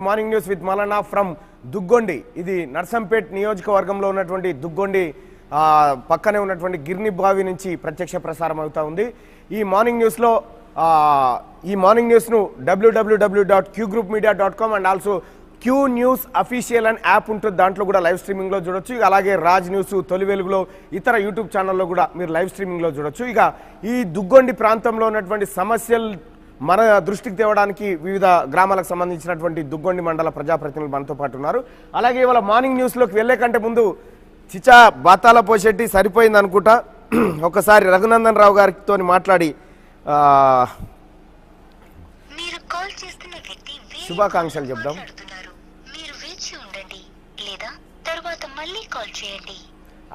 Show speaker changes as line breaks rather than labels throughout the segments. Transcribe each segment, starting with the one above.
Morning news with మలనా from Duggondi. ఇది నర్సంపేట్ నియోజకవర్గంలో ఉన్నటువంటి దుగ్గొండి పక్కనే ఉన్నటువంటి గిర్ని బావి నుంచి ప్రత్యక్ష ప్రసారం అవుతా ఉంది. ఈ మార్నింగ్ న్యూస్ను www.qgroupmedia.com and also Q news official and app ఉంటుంది, దాంట్లో కూడా లైవ్ స్ట్రీమింగ్లో చూడొచ్చు. ఇక అలాగే రాజ్ న్యూస్, తొలి వెలుగులో, ఇతర యూట్యూబ్ ఛానల్లో కూడా మీరు లైవ్ స్ట్రీమింగ్లో చూడొచ్చు. ఇక ఈ దుగ్గొండి ప్రాంతంలో ఉన్నటువంటి సమస్యలు మన దృష్టికి తేవడానికి వివిధ గ్రామాలకు సంబంధించినటువంటి దుగ్గొండి మండల ప్రజాప్రతినిధులు మనతో పాటు ఉన్నారు. అలాగే ఇవాళ మార్నింగ్ న్యూస్లోకి వెళ్లే కంటే ముందు చిచా బాతాల పోషెట్టి సరిపోయింది అనుకుంటా, ఒకసారి రఘునందన్ రావు గారితో మాట్లాడి శుభాకాంక్షలు చెప్దాం.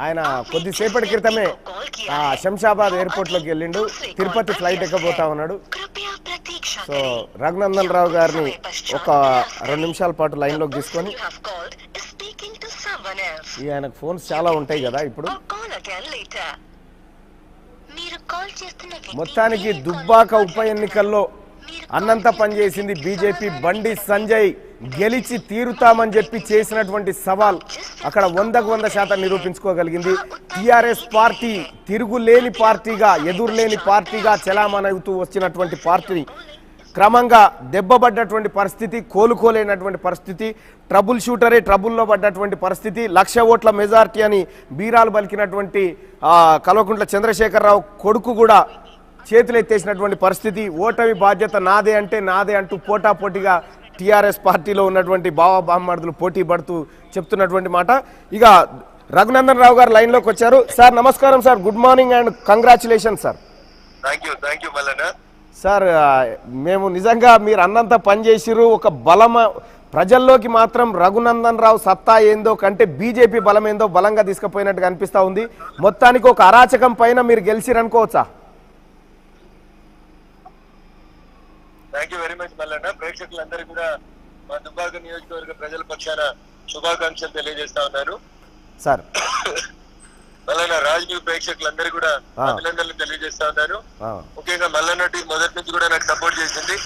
ఆయన కొద్దిసేపటి క్రితమే శంషాబాద్ ఎయిర్పోర్ట్లోకి వెళ్ళిండు, తిరుపతి ఫ్లైట్ ఎక్కబోతా ఉన్నాడు. సో రఘునందన్ రావు గారిని ఒక 2 నిమిషాల పాటు లైన్లోకి తీసుకొని, ఆయనకు ఫోన్స్ చాలా ఉంటాయి కదా ఇప్పుడు. మొత్తానికి దుబ్బాక ఉప ఎన్నికల్లో అన్నంత పనిచేసింది బీజేపీ. బండి సంజయ్ గెలిచి తీరుతామని చెప్పి చేసినటువంటి సవాల్ అక్కడ 100% నిరూపించుకోగలిగింది. టీఆర్ఎస్ పార్టీ తిరుగులేని పార్టీగా, ఎదురులేని పార్టీగా చలామణవుతూ వచ్చినటువంటి పార్టీ క్రమంగా దెబ్బపడ్డటువంటి పరిస్థితి, కోలుకోలేనటువంటి పరిస్థితి, ట్రబుల్ షూటరే ట్రబుల్లో పడ్డటువంటి పరిస్థితి, 1,00,000 ఓట్ల మెజార్టీ అని బీరాలు పలికినటువంటి కల్వకుంట్ల చంద్రశేఖరరావు కొడుకు కూడా చేతులు ఎత్తేసినటువంటి పరిస్థితి. ఓటమి బాధ్యత నాదే అంటే నాదే అంటూ పోటాపోటీగా టీఆర్ఎస్ పార్టీలో ఉన్నటువంటి బావా బామ్మర్దులు పోటీ పడుతూ చెప్తున్నటువంటి మాట. ఇక రఘునందన్ రావు గారు లైన్లోకి వచ్చారు. సార్ నమస్కారం sir, good morning and congratulation sir.
Thank you Mallanna.
Sir మేము నిజంగా మీరు అన్నంత పనిచేసిరు. ఒక బలమ ప్రజల్లోకి మాత్రం రఘునందన్ రావు సత్తా ఏందో కంటే బీజేపీ బలం ఏందో బలంగా తీసుకుపోయినట్టుగా అనిపిస్తూ ఉంది. మొత్తానికి ఒక అరాచకం పైన మీరు గెలిచిరనుకోవచ్చా?
Thank you very much Mallanna. ప్రేక్షకులందరూ కూడా మా దుబ్బాక నియోజకవర్గ ప్రజల పక్షాన శుభాకాంక్షలు తెలియజేస్తా ఉన్నారు
సార్.
మల్లన్న రాజ్ న్యూస్ ప్రేక్షకులందరూ కూడా అభినందనలు తెలియజేస్తా ఉన్నారు. ముఖ్యంగా మల్లన్న టీం మొదటి నుంచి కూడా నాకు సపోర్ట్ చేసింది,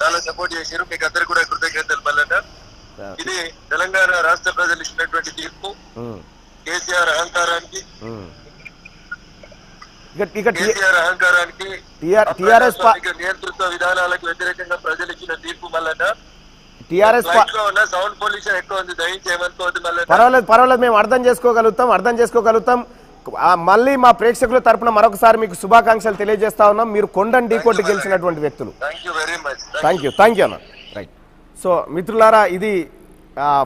చాలా సపోర్ట్ చేశారు. మీకు అందరు కూడా కృతజ్ఞతలు మల్లన్న. ఇది తెలంగాణ రాష్ట్ర ప్రజలు ఇచ్చినటువంటి తీర్పు. కేసీఆర్ అహంకారానికి నియంతృత్వ విధానాలకు వ్యతిరేకంగా ప్రజలు ఇచ్చిన తీర్పు మల్లన్న.
టీఆర్ఎస్
సౌండ్ పొల్యూషన్ ఎక్కువ ఉంది, దయించి ఏమనుకోవద్దు మల్లన్న.
పర్వాలేదు, మేము అర్థం చేసుకోగలుగుతాం. మళ్ళీ మా ప్రేక్షకుల తరపున మరొకసారి మీకు శుభాకాంక్షలు తెలియజేస్తా ఉన్నాం. మీరు కొండను ఢీకొట్టి గెలిచినటువంటి వ్యక్తులు. థ్యాంక్ యూ అన్న. రైట్. సో మిత్రులారా, ఇది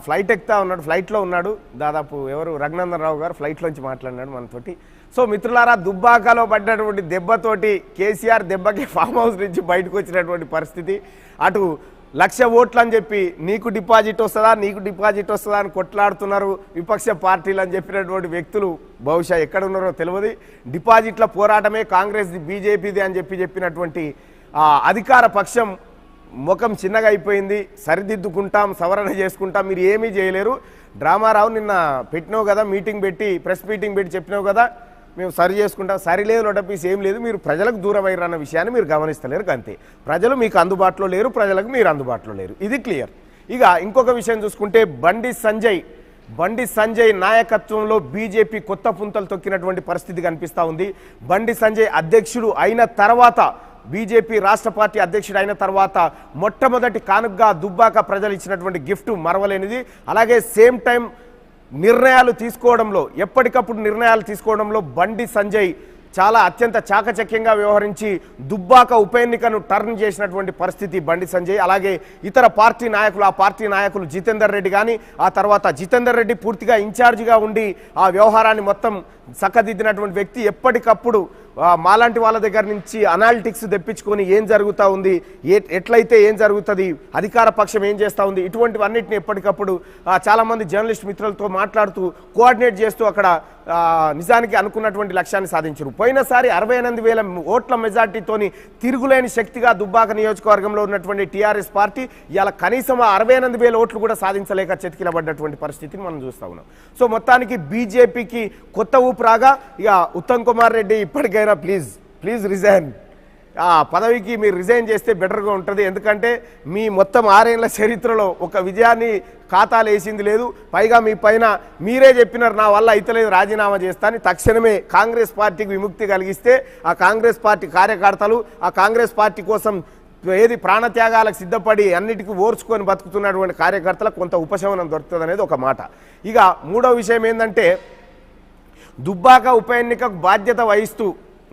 ఫ్లైట్ ఎక్కుతా ఉన్నాడు, ఫ్లైట్లో ఉన్నాడు. దాదాపు ఎవరు రఘునందన్ రావు గారు ఫ్లైట్లోంచి మాట్లాడినాడు మనతోటి. సో మిత్రులారా, దుబ్బాకలో పడ్డటువంటి దెబ్బతోటి కేసీఆర్ దెబ్బకి ఫామ్ హౌస్ నుంచి బయటకు వచ్చినటువంటి పరిస్థితి. అటు 1,00,000 ఓట్లు అని చెప్పి నీకు డిపాజిట్ వస్తుందా అని కొట్లాడుతున్నారు విపక్ష పార్టీలు అని చెప్పినటువంటి వ్యక్తులు బహుశా ఎక్కడ ఉన్నారో తెలియదు. డిపాజిట్ల పోరాటమే కాంగ్రెస్ది, బీజేపీది అని చెప్పినటువంటి అధికార పక్షం ముఖం చిన్నగా అయిపోయింది. సరిదిద్దుకుంటాం, సవరణ చేసుకుంటాం, మీరు ఏమీ చేయలేరు. డ్రామారావు నిన్న పెట్టినావు కదా, ప్రెస్ మీటింగ్ పెట్టి చెప్పినావు కదా, మేము సరి చేసుకుంటాం. సరిలేదు, లొటపీస్ ఏం లేదు, మీరు ప్రజలకు దూరం అయ్యారన్న విషయాన్ని మీరు గమనిస్తలేరు అంతే. ప్రజలు మీకు అందుబాటులో లేరు, ప్రజలకు మీరు అందుబాటులో లేరు, ఇది క్లియర్. ఇక ఇంకొక విషయం చూసుకుంటే బండి సంజయ్ నాయకత్వంలో బీజేపీ కొత్త పుంతలు తొక్కినటువంటి పరిస్థితి కనిపిస్తూ ఉంది. బండి సంజయ్ అధ్యక్షుడు అయిన తర్వాత, బీజేపీ రాష్ట్ర పార్టీ అధ్యక్షుడు అయిన తర్వాత మొట్టమొదటి కానుకగా దుబ్బాక ప్రజలు ఇచ్చినటువంటి గిఫ్ట్ మరవలేనిది. అలాగే సేమ్ టైం ఎప్పటికప్పుడు నిర్ణయాలు తీసుకోవడంలో బండి సంజయ్ చాలా అత్యంత చాకచక్యంగా వ్యవహరించి దుబ్బాక ఉప ఎన్నికను టర్న్ చేసినటువంటి పరిస్థితి బండి సంజయ్. అలాగే ఇతర పార్టీ నాయకులు జితేందర్ రెడ్డి కానీ, ఆ తర్వాత జితేందర్ రెడ్డి పూర్తిగా ఇన్ఛార్జిగా ఉండి ఆ వ్యవహారాన్ని మొత్తం చక్కదిద్దినటువంటి వ్యక్తి. ఎప్పటికప్పుడు మాలాంటి వాళ్ళ దగ్గర నుంచి అనాలిటిక్స్ తెప్పించుకొని ఏం జరుగుతూ ఉంది, ఎట్లయితే ఏం జరుగుతుంది, అధికార పక్షం ఏం చేస్తూ ఉంది, ఇటువంటివన్నిటిని ఎప్పటికప్పుడు చాలామంది జర్నలిస్ట్ మిత్రులతో మాట్లాడుతూ కోఆర్డినేట్ చేస్తూ అక్కడ నిజానికి అనుకున్నటువంటి లక్ష్యాన్ని సాధించారు. పోయినసారి 68,000 ఓట్ల మెజార్టీతోని తిరుగులేని శక్తిగా దుబ్బాక నియోజకవర్గంలో ఉన్నటువంటి టీఆర్ఎస్ పార్టీ ఇలా కనీసం 68,000 ఓట్లు కూడా సాధించలేక చెతికిలబడ్డటువంటి పరిస్థితిని మనం చూస్తూ ఉన్నాం. సో మొత్తానికి బీజేపీకి కొత్త ఊపు రాగా ఇక ఉత్తమ్ కుమార్ రెడ్డి ఇప్పటికైనా ప్లీజ్ రిజైన్, ఆ పదవికి మీరు రిజైన్ చేస్తే బెటర్గా ఉంటుంది. ఎందుకంటే మీ మొత్తం 6 ఏళ్ల చరిత్రలో ఒక విజయాన్ని ఖాతాలు వేసింది లేదు. పైగా మీ పైన మీరే చెప్పినారు నా వల్ల అయితలేదు రాజీనామా చేస్తాను. తక్షణమే కాంగ్రెస్ పార్టీకి విముక్తి కలిగిస్తే ఆ కాంగ్రెస్ పార్టీ కార్యకర్తలు ఆ కాంగ్రెస్ పార్టీ కోసం ఏది ప్రాణత్యాగాలకు సిద్ధపడి అన్నిటికీ ఓర్చుకొని బతుకుతున్నటువంటి కార్యకర్తలకు కొంత ఉపశమనం దొరుకుతుంది అనేది ఒక మాట. ఇక మూడో విషయం ఏంటంటే దుబ్బాక ఉప ఎన్నికకు బాధ్యత వహిస్తూ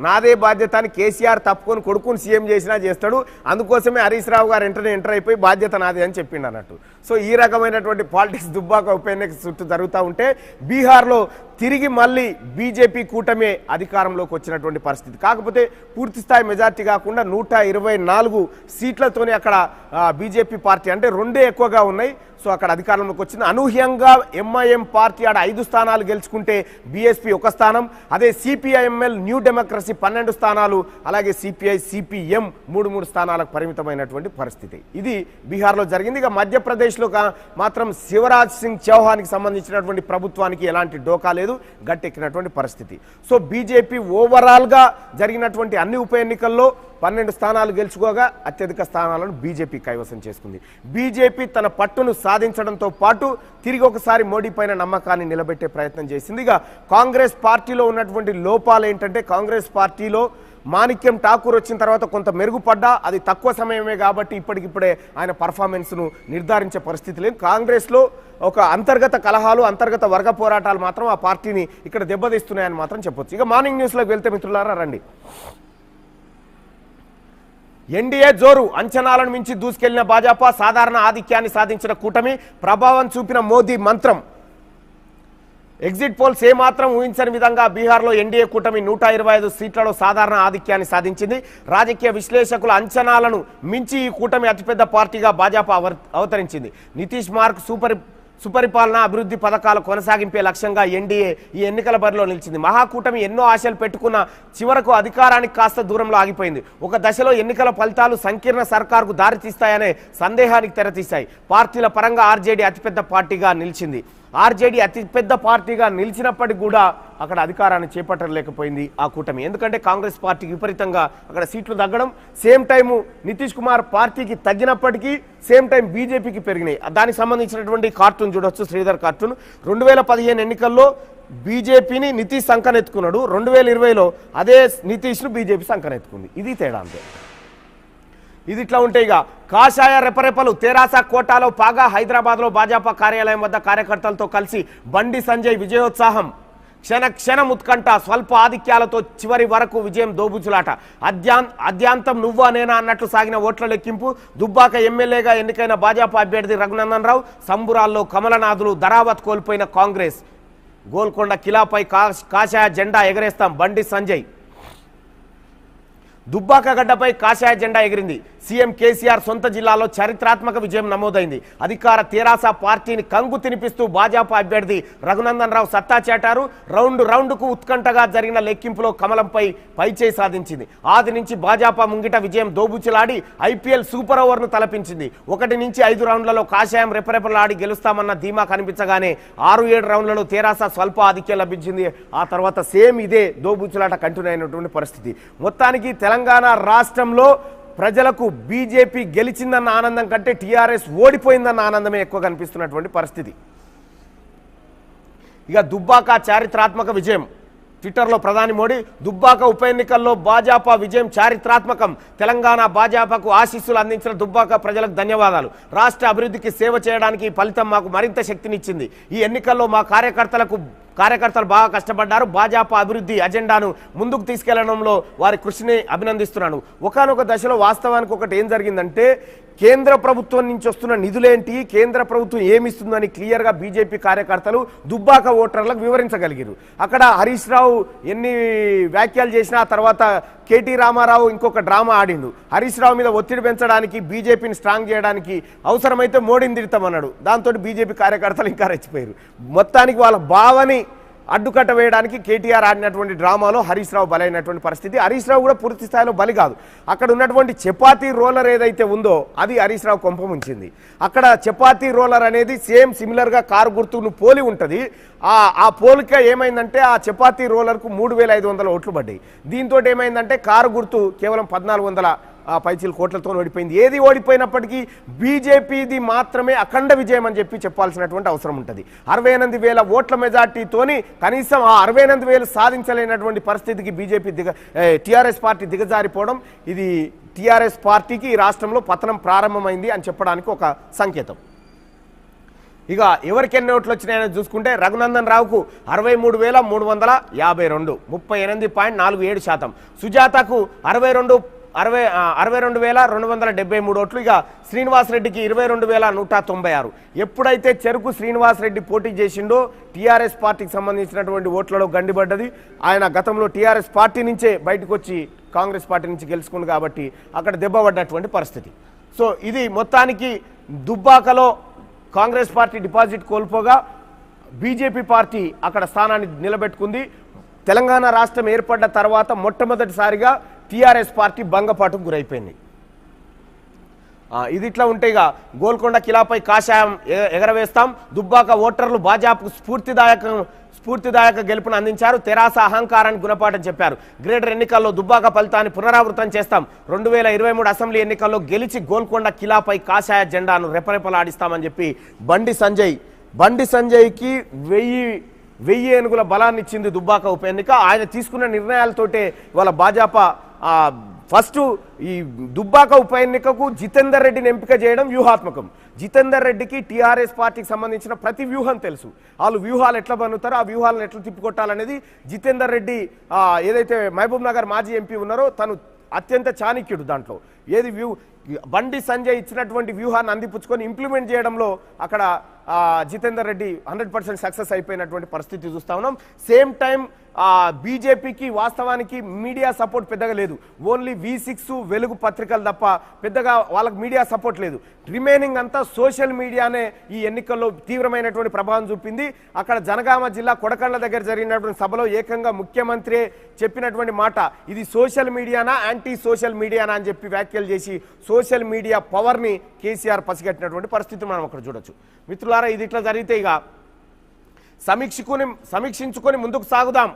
నాదే బాధ్యత అని కేసీఆర్ తప్పుకొని కొడుకుని సీఎం చేసినా చేస్తాడు. అందుకోసమే హరీష్ రావు గారు ఎంటర్ అయిపోయి బాధ్యత నాదే అని చెప్పిండు అన్నట్టు. సో ఈ రకమైనటువంటి పాలిటిక్స్ దుబ్బాక ఉప ఎన్నిక చుట్టూ జరుగుతూ ఉంటే బీహార్లో తిరిగి మళ్ళీ బీజేపీ కూటమే అధికారంలోకి వచ్చినటువంటి పరిస్థితి. కాకపోతే పూర్తిస్థాయి మెజార్టీ కాకుండా 124 సీట్లతోనే అక్కడ బీజేపీ పార్టీ అంటే 2 ఎక్కువగా ఉన్నాయి. సో అక్కడ అధికారంలోకి వచ్చింది. అనూహ్యంగా ఎంఐఎం పార్టీ ఆడ 5 స్థానాలు గెలుచుకుంటే బీఎస్పీ 1 స్థానం, అదే సిపిఐఎంఎల్ న్యూ డెమోక్రసీ 12 స్థానాలు, అలాగే సిపిఐ సిపిఎం 3 స్థానాలకు పరిమితమైనటువంటి పరిస్థితి. ఇది బీహార్లో జరిగింది. ఇక మధ్యప్రదేశ్లో మాత్రం శివరాజ్ సింగ్ చౌహాన్కి సంబంధించినటువంటి ప్రభుత్వానికి ఎలాంటి డోకా లేదు, గట్టెక్కినటువంటి పరిస్థితి. సో బీజేపీ ఓవరాల్గా జరిగినటువంటి అన్ని ఉప ఎన్నికల్లో 12 స్థానాలు గెలుచుకోగా అత్యధిక స్థానాలను బీజేపీ కైవసం చేసుకుంది. బీజేపీ తన పట్టును సాధించడంతో పాటు తిరిగి ఒకసారి మోడీ పైన నమ్మకాన్ని నిలబెట్టే ప్రయత్నం చేసింది. ఇక కాంగ్రెస్ పార్టీలో ఉన్నటువంటి లోపాలు ఏంటంటే కాంగ్రెస్ పార్టీలో మాణిక్యం ఠాకూర్ వచ్చిన తర్వాత కొంత మెరుగుపడ్డా అది తక్కువ సమయమే కాబట్టి ఇప్పటికిప్పుడే ఆయన పర్ఫార్మెన్స్ను నిర్ధారించే పరిస్థితి లేదు. కాంగ్రెస్లో ఒక అంతర్గత కలహాలు అంతర్గత వర్గ పోరాటాలు మాత్రం ఆ పార్టీని ఇక్కడ దెబ్బతీస్తున్నాయని మాత్రం చెప్పొచ్చు. ఇక మార్నింగ్ న్యూస్లోకి వెళ్తే మిత్రులారా రండి. ఎన్డీఏ జోరు అంచనాలను మించి దూసుకెళ్లిన భాజపా, సాధారణ ఆధిక్యాన్ని సాధించిన కూటమి, ప్రభావం చూపిన మోదీ మంత్రం. ఎగ్జిట్ పోల్స్ ఏమాత్రం ఊహించని విధంగా బీహార్లో ఎన్డీఏ కూటమి 125 సీట్లలో సాధారణ ఆధిక్యాన్ని సాధించింది. రాజకీయ విశ్లేషకుల అంచనాలను మించి ఈ కూటమి అతిపెద్ద పార్టీగా భాజపా అవతరించింది. నితీష్ మార్క్ సుపరిపాలన అభివృద్ధి పథకాల కొనసాగింపే లక్ష్యంగా ఎన్డీఏ ఈ ఎన్నికల బరిలో నిలిచింది. మహాకూటమి ఎన్నో ఆశలు పెట్టుకున్న చివరకు అధికారానికి కాస్త దూరంలో ఆగిపోయింది. ఒక దశలో ఎన్నికల ఫలితాలు సంకీర్ణ సర్కారుకు దారితీస్తాయనే సందేహానికి తెరతీశాయి. పార్టీల పరంగా ఆర్జేడీ అతిపెద్ద పార్టీగా నిలిచింది. ఆర్జేడీ అతిపెద్ద పార్టీగా నిలిచినప్పటికీ కూడా అక్కడ అధికారాన్ని చేపట్టలేకపోయింది ఆ కూటమి. ఎందుకంటే కాంగ్రెస్ పార్టీకి విపరీతంగా అక్కడ సీట్లు తగ్గడం, సేమ్ టైము నితీష్ కుమార్ పార్టీకి తగ్గినప్పటికీ సేమ్ టైం బీజేపీకి పెరిగినాయి. దానికి సంబంధించినటువంటి కార్టూన్ చూడొచ్చు, శ్రీధర్ కార్టూన్. 2015 ఎన్నికల్లో బీజేపీని నితీష్ సంకనెత్తుకున్నాడు, 2020లో అదే నితీష్ను బీజేపీ సంకనెత్తుకుంది. ఇది తేడా అంతే. ఇది ఇట్లా ఉంటే ఇక కాషాయ రెపరెపలు తెరాస కోటాలో పాగా. హైదరాబాద్లో భాజపా కార్యాలయం వద్ద కార్యకర్తలతో కలిసి బండి సంజయ్ విజయోత్సాహం. క్షణం ఉత్కంఠ, స్వల్ప ఆధిక్యాలతో చివరి వరకు విజయం దోబుచులాట. అద్యాంతం నువ్వా నేనా అన్నట్లు సాగిన ఓట్ల లెక్కింపు. దుబ్బాక ఎమ్మెల్యేగా ఎన్నికైన భాజపా అభ్యర్థి రఘునందన్ రావు సంబురాల్లో కమలనాథులు, ధరావత్ కోల్పోయిన కాంగ్రెస్. గోల్కొండ కిలాపై కాషాయ జెండా ఎగరేస్తాం బండి సంజయ్. దుబ్బాక గడ్డపై కాషాయ జెండా ఎగిరింది. సీఎం కేసీఆర్ సొంత జిల్లాలో చారిత్రాత్మక విజయం నమోదైంది. అధికార తెరాస పార్టీని కంగు తినిపిస్తూ భాజపా అభ్యర్థి రఘునందన్ రావు సత్తా చాటారు. రౌండ్కు ఉత్కంఠగా జరిగిన లెక్కింపులో కమలంపై పైచేయి సాధించింది. ఆది నుంచి భాజపా ముంగిట విజయం దోబుచులాడి ఐపీఎల్ సూపర్ ఓవర్ను తలపించింది. 1 నుంచి 5 రౌండ్లలో కాషాయం రెపరెపలాడి గెలుస్తామన్న ధీమా కనిపించగానే 6-7 రౌండ్లలో తెరాస స్వల్ప ఆధిక్యం లభించింది. ఆ తర్వాత సేమ్ ఇదే దోబుచులాట కంటిన్యూ అయినటువంటి పరిస్థితి. మొత్తానికి తెలంగాణ రాష్ట్రంలో ప్రజలకు బీజేపీ గెలిచిందన్న ఆనందం కంటే టీఆర్ఎస్ ఓడిపోయిందన్న ఆనందమే ఎక్కువ కనిపిస్తున్నటువంటి పరిస్థితి. ఇక దుబ్బాక చారిత్రాత్మక విజయం. ట్విట్టర్లో ప్రధాని మోడీ, దుబ్బాక ఉప ఎన్నికల్లో భాజపా విజయం చారిత్రాత్మకం. తెలంగాణ భాజపాకు ఆశీస్సులు అందించిన దుబ్బాక ప్రజలకు ధన్యవాదాలు. రాష్ట్ర అభివృద్ధికి సేవ చేయడానికి ఈ ఫలితం మాకు మరింత శక్తినిచ్చింది. ఈ ఎన్నికల్లో మా కార్యకర్తలు బాగా కష్టపడ్డారు. భాజపా అభివృద్ధి అజెండాను ముందుకు తీసుకెళ్లడంలో వారి కృషిని అభినందిస్తున్నాను. ఒకానొక దశలో వాస్తవానికి ఒకటి ఏం జరిగిందంటే కేంద్ర ప్రభుత్వం నుంచి వస్తున్న నిధులేంటి, కేంద్ర ప్రభుత్వం ఏమిస్తుందని క్లియర్గా బీజేపీ కార్యకర్తలు దుబ్బాక ఓటర్లకు వివరించగలిగారు. అక్కడ హరీష్ రావు ఎన్ని వ్యాఖ్యలు చేసినా తర్వాత కేటీ రామారావు ఇంకొక డ్రామా ఆడిండు. హరీష్ రావు మీద ఒత్తిడి పెంచడానికి, బీజేపీని స్ట్రాంగ్ చేయడానికి అవసరమైతే మోడీని తిడతామన్నాడు. దాంతో బీజేపీ కార్యకర్తలు ఇంకా రెచ్చిపోయారు. మొత్తానికి వాళ్ళ భావని అడ్డుకట్ట వేయడానికి కేటీఆర్ ఆడినటువంటి డ్రామాలో హరీష్ రావు బలైనటువంటి పరిస్థితి. హరీష్ రావు కూడా పూర్తి స్థాయిలో బలి కాదు. అక్కడ ఉన్నటువంటి చపాతీ రోలర్ ఏదైతే ఉందో అది హరీష్ రావు కొంప ముంచింది. అక్కడ చపాతీ రోలర్ అనేది సేమ్ సిమిలర్గా కారు గుర్తును పోలి ఉంటుంది. ఆ పోలిక ఏమైందంటే ఆ చపాతీ రోలర్కు 3,500 ఓట్లు పడ్డాయి. దీంతో ఏమైందంటే కారు గుర్తు కేవలం 1,400 పైచీల కోట్లతో ఓడిపోయింది. ఏది ఓడిపోయినప్పటికీ బీజేపీది మాత్రమే అఖండ విజయం అని చెప్పాల్సినటువంటి అవసరం ఉంటుంది. 68,000 ఓట్ల మెజార్టీతోని కనీసం ఆ 68,000 సాధించలేనటువంటి పరిస్థితికి బీజేపీ టీఆర్ఎస్ పార్టీ దిగజారిపోవడం ఇది టీఆర్ఎస్ పార్టీకి ఈ రాష్ట్రంలో పతనం ప్రారంభమైంది అని చెప్పడానికి ఒక సంకేతం. ఇక ఎవరికి ఎన్ని ఓట్లు వచ్చినాయని చూసుకుంటే రఘునందన్ రావుకు 63,352 38.47%. సుజాతకు 62,273 ఓట్లు. ఇక శ్రీనివాసరెడ్డికి 22,196. ఎప్పుడైతే చెరుకు శ్రీనివాసరెడ్డి పోటీ చేసిండో టీఆర్ఎస్ పార్టీకి సంబంధించినటువంటి ఓట్లలో గండిపడ్డది. ఆయన గతంలో టీఆర్ఎస్ పార్టీ నుంచే బయటకు వచ్చి కాంగ్రెస్ పార్టీ నుంచి గెలుచుకుంది కాబట్టి అక్కడ దెబ్బపడ్డటువంటి పరిస్థితి. సో ఇది మొత్తానికి దుబ్బాకలో కాంగ్రెస్ పార్టీ డిపాజిట్ కోల్పోగా బీజేపీ పార్టీ అక్కడ స్థానాన్ని నిలబెట్టుకుంది. తెలంగాణ రాష్ట్రం ఏర్పడ్డ తర్వాత మొట్టమొదటిసారిగా టీఆర్ఎస్ పార్టీ భంగపాటుకు గురైపోయింది. ఇది ఇట్లా ఉంటే ఇక గోల్కొండ కిలాపై కాషాయం ఎగరవేస్తాం. దుబ్బాక ఓటర్లు భాజపాకు స్ఫూర్తిదాయక గెలుపును అందించారు. తెరాస అహంకారానికి గుణపాఠం చెప్పారు. గ్రేటర్ ఎన్నికల్లో దుబ్బాక ఫలితాన్ని పునరావృతం చేస్తాం. 2023 అసెంబ్లీ ఎన్నికల్లో గెలిచి గోల్కొండ కిలాపై కాషాయ జెండాను రెపరెపలాడిస్తామని చెప్పి బండి సంజయ్కి 1000 ఏనుగుల బలాన్ని ఇచ్చింది దుబ్బాక ఉప ఎన్నిక. ఆయన తీసుకున్న నిర్ణయాలతోటే ఇవాళ భాజపా ఫస్ట్ ఈ దుబ్బాక ఉప ఎన్నికకు జితేందర్ రెడ్డిని ఎంపిక చేయడం వ్యూహాత్మకం. జితేందర్ రెడ్డికి టీఆర్ఎస్ పార్టీకి సంబంధించిన ప్రతి వ్యూహం తెలుసు. వాళ్ళు వ్యూహాలు ఎట్లా బనుతారో ఆ వ్యూహాలను ఎట్లా తిప్పికొట్టాలనేది జితేందర్ రెడ్డి ఏదైతే మహబూబ్ నగర్ మాజీ ఎంపీ ఉన్నారో తను అత్యంత చాణక్యుడు. దాంట్లో ఏది బండి సంజయ్ ఇచ్చినటువంటి వ్యూహాన్ని అందిపుచ్చుకొని ఇంప్లిమెంట్ చేయడంలో అక్కడ జితేందర్ రెడ్డి 100% సక్సెస్ అయిపోయినటువంటి పరిస్థితి చూస్తా ఉన్నాం. సేమ్ టైం బీజేపీకి వాస్తవానికి మీడియా సపోర్ట్ పెద్దగా లేదు. ఓన్లీ V6 వెలుగు పత్రికలు తప్ప పెద్దగా వాళ్ళకి మీడియా సపోర్ట్ లేదు. రిమైనింగ్ అంతా సోషల్ మీడియానే ఈ ఎన్నికల్లో తీవ్రమైనటువంటి ప్రభావం చూపింది. అక్కడ జనగామ జిల్లా కొడకండ్ల దగ్గర జరిగినటువంటి సభలో ఏకంగా ముఖ్యమంత్రి చెప్పినటువంటి మాట ఇది సోషల్ మీడియానా యాంటీ సోషల్ మీడియానా అని చెప్పి వ్యాఖ్యలు చేసి సోషల్ మీడియా పవర్ని కేసీఆర్ పసిగట్టినటువంటి పరిస్థితి మనం అక్కడ చూడొచ్చు. మిత్రులారా ఇది ఇట్లా జరిగితే ఇక సమీక్షించుకొని ముందుకు సాగుదాం.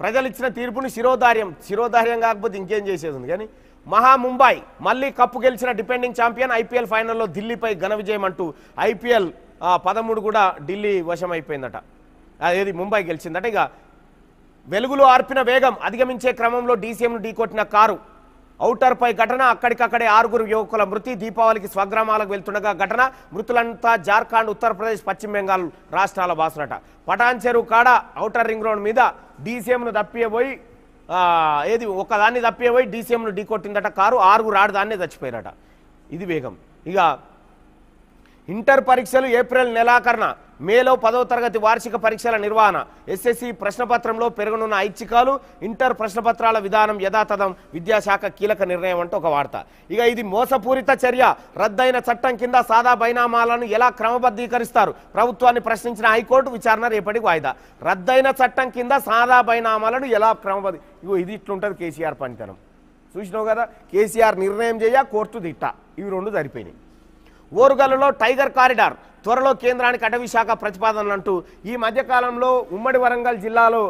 ప్రజలు ఇచ్చిన తీర్పుని శిరోధార్యం కాకపోతే ఇంకేం చేసేది ఉంది. కానీ ముంబై మళ్ళీ కప్పు గెలిచిన డిపెండింగ్ ఛాంపియన్ ఐపీఎల్ ఫైనల్లో ఢిల్లీపై ఘన విజయం అంటూ ఐపీఎల్ 13 కూడా ఢిల్లీ వశం అయిపోయిందట. ఏది ముంబై గెలిచిందట. ఇక వెలుగులో ఆర్పిన వేగం అధిగమించే క్రమంలో డీసీఎంను ఢీకొట్టిన కారు ఔటర్పై ఘటన. అక్కడికక్కడే 6 యువకుల మృతి. దీపావళికి స్వగ్రామాలకు వెళ్తుండగా ఘటన. మృతులంతా జార్ఖండ్, ఉత్తరప్రదేశ్, పశ్చిమ బెంగాల్ రాష్ట్రాల బాసునట. పటాన్ చెరువు కాడ ఔటర్ రింగ్ రోడ్ మీద డీసీఎంను తప్పిపోయి ఒకదాన్ని తప్పిపోయి డీసీఎంను ఢీకొట్టిందట కారు. 6 ఆడదాన్నే చచ్చిపోయారట. ఇది వేగం. ఇక ఇంటర్ పరీక్షలు ఏప్రిల్ నెలాఖరున, మేలో 10వ తరగతి వార్షిక పరీక్షల నిర్వహణ. ఎస్ఎస్సి ప్రశ్నపత్రంలో పెరగనున్న ఐచ్ఛికాలు, ఇంటర్ ప్రశ్నపత్రాల విధానం యథాతథం. విద్యాశాఖ కీలక నిర్ణయం అంటూ ఒక వార్త. ఇక ఇది మోసపూరిత చర్య. రద్దయిన చట్టం కింద సాదా బైనామాలను ఎలా క్రమబద్ధీకరిస్తారు? ప్రభుత్వాన్ని ప్రశ్నించిన హైకోర్టు. విచారణ రేపటికి వాయిదా. రద్దయిన చట్టం కింద సాదా బైనామాలను ఎలా ఇది ఇట్లుంటుంది కేసీఆర్ పనితనం. చూసినావు కదా, కేసీఆర్ నిర్ణయం చేయ, కోర్టు దిట్ట, ఇవి రెండు సరిపోయినాయి. ఓరుగల్లులో టైగర్ కారిడార్ త్వరలో కేంద్రానికి అటవీ శాఖ ప్రతిపాదనలు అంటూ ఈ మధ్యకాలంలో ఉమ్మడి వరంగల్ జిల్లాలో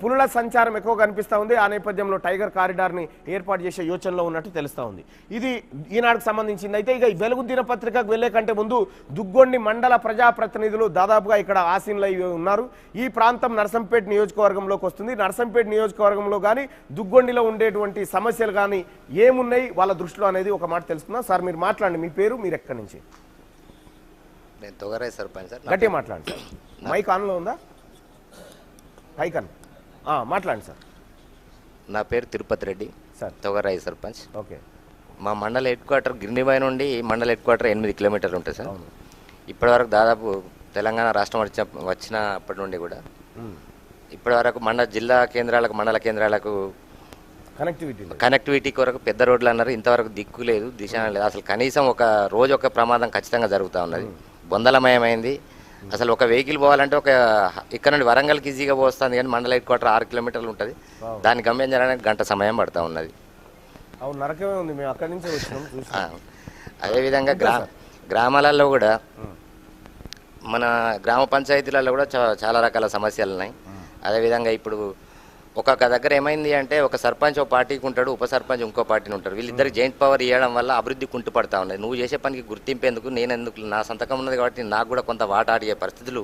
పులుల సంచారం ఎక్కువ కనిపిస్తూ ఉంది. ఆ నేపథ్యంలో టైగర్ కారిడార్ని ఏర్పాటు చేసే యోచనలో ఉన్నట్టు తెలుస్తూ ఉంది. ఇది ఈనాడుకు సంబంధించింది. అయితే ఇక వెలుగు దినపత్రికకు వెళ్లే కంటే ముందు దుగ్గొండి మండల ప్రజాప్రతినిధులు దాదాపుగా ఇక్కడ ఆసీనులై ఉన్నారు. ఈ ప్రాంతం నర్సంపేట నియోజకవర్గంలోకి వస్తుంది. నర్సంపేట నియోజకవర్గంలో కానీ దుగ్గొండిలో ఉండేటువంటి సమస్యలు కానీ ఏమున్నాయి వాళ్ళ దృష్టిలో అనేది ఒక మాట తెలుసుకుందాం. సార్ మీరు మాట్లాడండి, మీ పేరు, మీరు ఎక్కడి నుంచి?
నేను తొగరాయి సర్పంచ్ సార్.
గట్టిగా మాట్లాడండి సార్. మైక్ ఆన్లో ఉందా? పైకన్ మాట్లాడండి సార్.
నా పేరు తిరుపతి రెడ్డి
సార్,
తొగరాయి సర్పంచ్.
ఓకే.
మా మండల హెడ్ క్వార్టర్ గిరినిబాయ్ నుండి మండల హెడ్ క్వార్టర్ 8 కిలోమీటర్లు ఉంటుంది సార్. ఇప్పటివరకు దాదాపు తెలంగాణ రాష్ట్రం వచ్చినప్పటి నుండి కూడా ఇప్పటివరకు జిల్లా కేంద్రాలకు, మండల కేంద్రాలకు కనెక్టివిటీ కొరకు పెద్ద రోడ్లు అన్నారు. ఇంతవరకు దిక్కు లేదు, దిశ లేదు. అసలు కనీసం ఒక రోజు ఒక ప్రమాదం ఖచ్చితంగా జరుగుతూ ఉన్నది. బొందలమయమైంది. అసలు ఒక వెహికల్ పోవాలంటే ఇక్కడ నుండి వరంగల్కి ఈజీగా పోస్తుంది, కానీ మండల హెడ్ క్వార్టర్ 6 కిలోమీటర్లు ఉంటుంది. దాన్ని గమ్యం గంట సమయం పడుతూ ఉన్నది.
అవును, నరకమే ఉంది. మేము అక్కడి నుంచే వచ్చినాం చూసాం.
అదేవిధంగా గ్రామాలలో కూడా మన గ్రామ పంచాయతీలలో కూడా చాలా రకాల సమస్యలు ఉన్నాయి. అదేవిధంగా ఇప్పుడు ఒక్కొక్క దగ్గర ఏమైంది అంటే ఒక సర్పంచ్ ఒక పార్టీకి ఉంటాడు, ఉప సర్పంచ్ ఇంకో పార్టీని ఉంటారు. వీళ్ళిద్దరు జాయింట్ పవర్ ఇవ్వడం వల్ల అభివృద్ధి కుంటుపడతా ఉన్నది. నువ్వు చేసే పనికి గుర్తింపేందుకు నేనెందుకు, నా సంతకం ఉన్నది కాబట్టి నాకు కూడా కొంత వాటా అడిగే పరిస్థితులు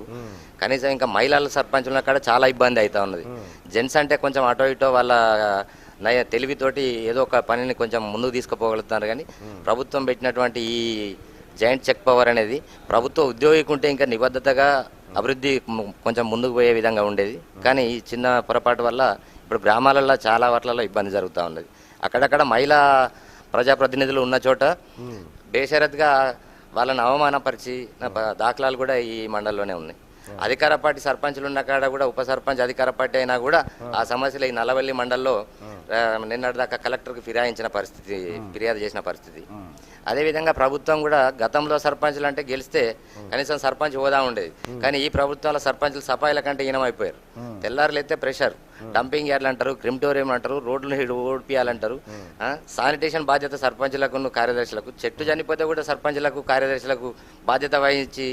కనీసం ఇంకా మహిళల సర్పంచుల కాడ చాలా ఇబ్బంది అవుతా ఉన్నది. జెంట్స్ అంటే కొంచెం అటో ఇటో వాళ్ళ తెలివితోటి ఏదో ఒక పనిని కొంచెం ముందుకు తీసుకుపోగలుగుతున్నారు. కానీ ప్రభుత్వం పెట్టినటువంటి ఈ జాయింట్ చెక్ పవర్ అనేది ప్రభుత్వ ఉద్యోగికుంటే ఇంకా నిబద్ధతగా అభివృద్ధి కొంచెం ముందుకు పోయే విధంగా ఉండేది. కానీ ఈ చిన్న పొరపాటు వల్ల ఇప్పుడు గ్రామాలలో చాలా వాటిలలో ఇబ్బంది జరుగుతూ ఉన్నది. అక్కడక్కడ మహిళా ప్రజాప్రతినిధులు ఉన్న చోట బేషరత్గా వాళ్ళని అవమానపరిచి దాఖలాలు కూడా ఈ మండలంలోనే ఉన్నాయి. అధికార పార్టీ సర్పంచులు ఉన్న కాడ కూడా ఉప సర్పంచ్ అధికార పార్టీ అయినా కూడా ఆ సమస్యలు ఈ నల్లవల్లి మండల్లో నిన్నటిదాకా కలెక్టర్కి ఫిర్యాదు చేసిన పరిస్థితి. అదేవిధంగా ప్రభుత్వం కూడా గతంలో సర్పంచులు అంటే గెలిస్తే కనీసం సర్పంచ్ హోదా ఉండేది. కానీ ఈ ప్రభుత్వంలో సర్పంచులు సఫాయిల కంటే ఈనమైపోయారు. తెల్లారులైతే ప్రెషర్, డంపింగ్ యార్డ్లు అంటారు, క్రిమిటోరియం అంటారు, రోడ్లు ఓడిపియాలంటారు. శానిటేషన్ బాధ్యత సర్పంచులకు కార్యదర్శులకు, చెట్టు చనిపోతే కూడా సర్పంచులకు కార్యదర్శులకు బాధ్యత వహించి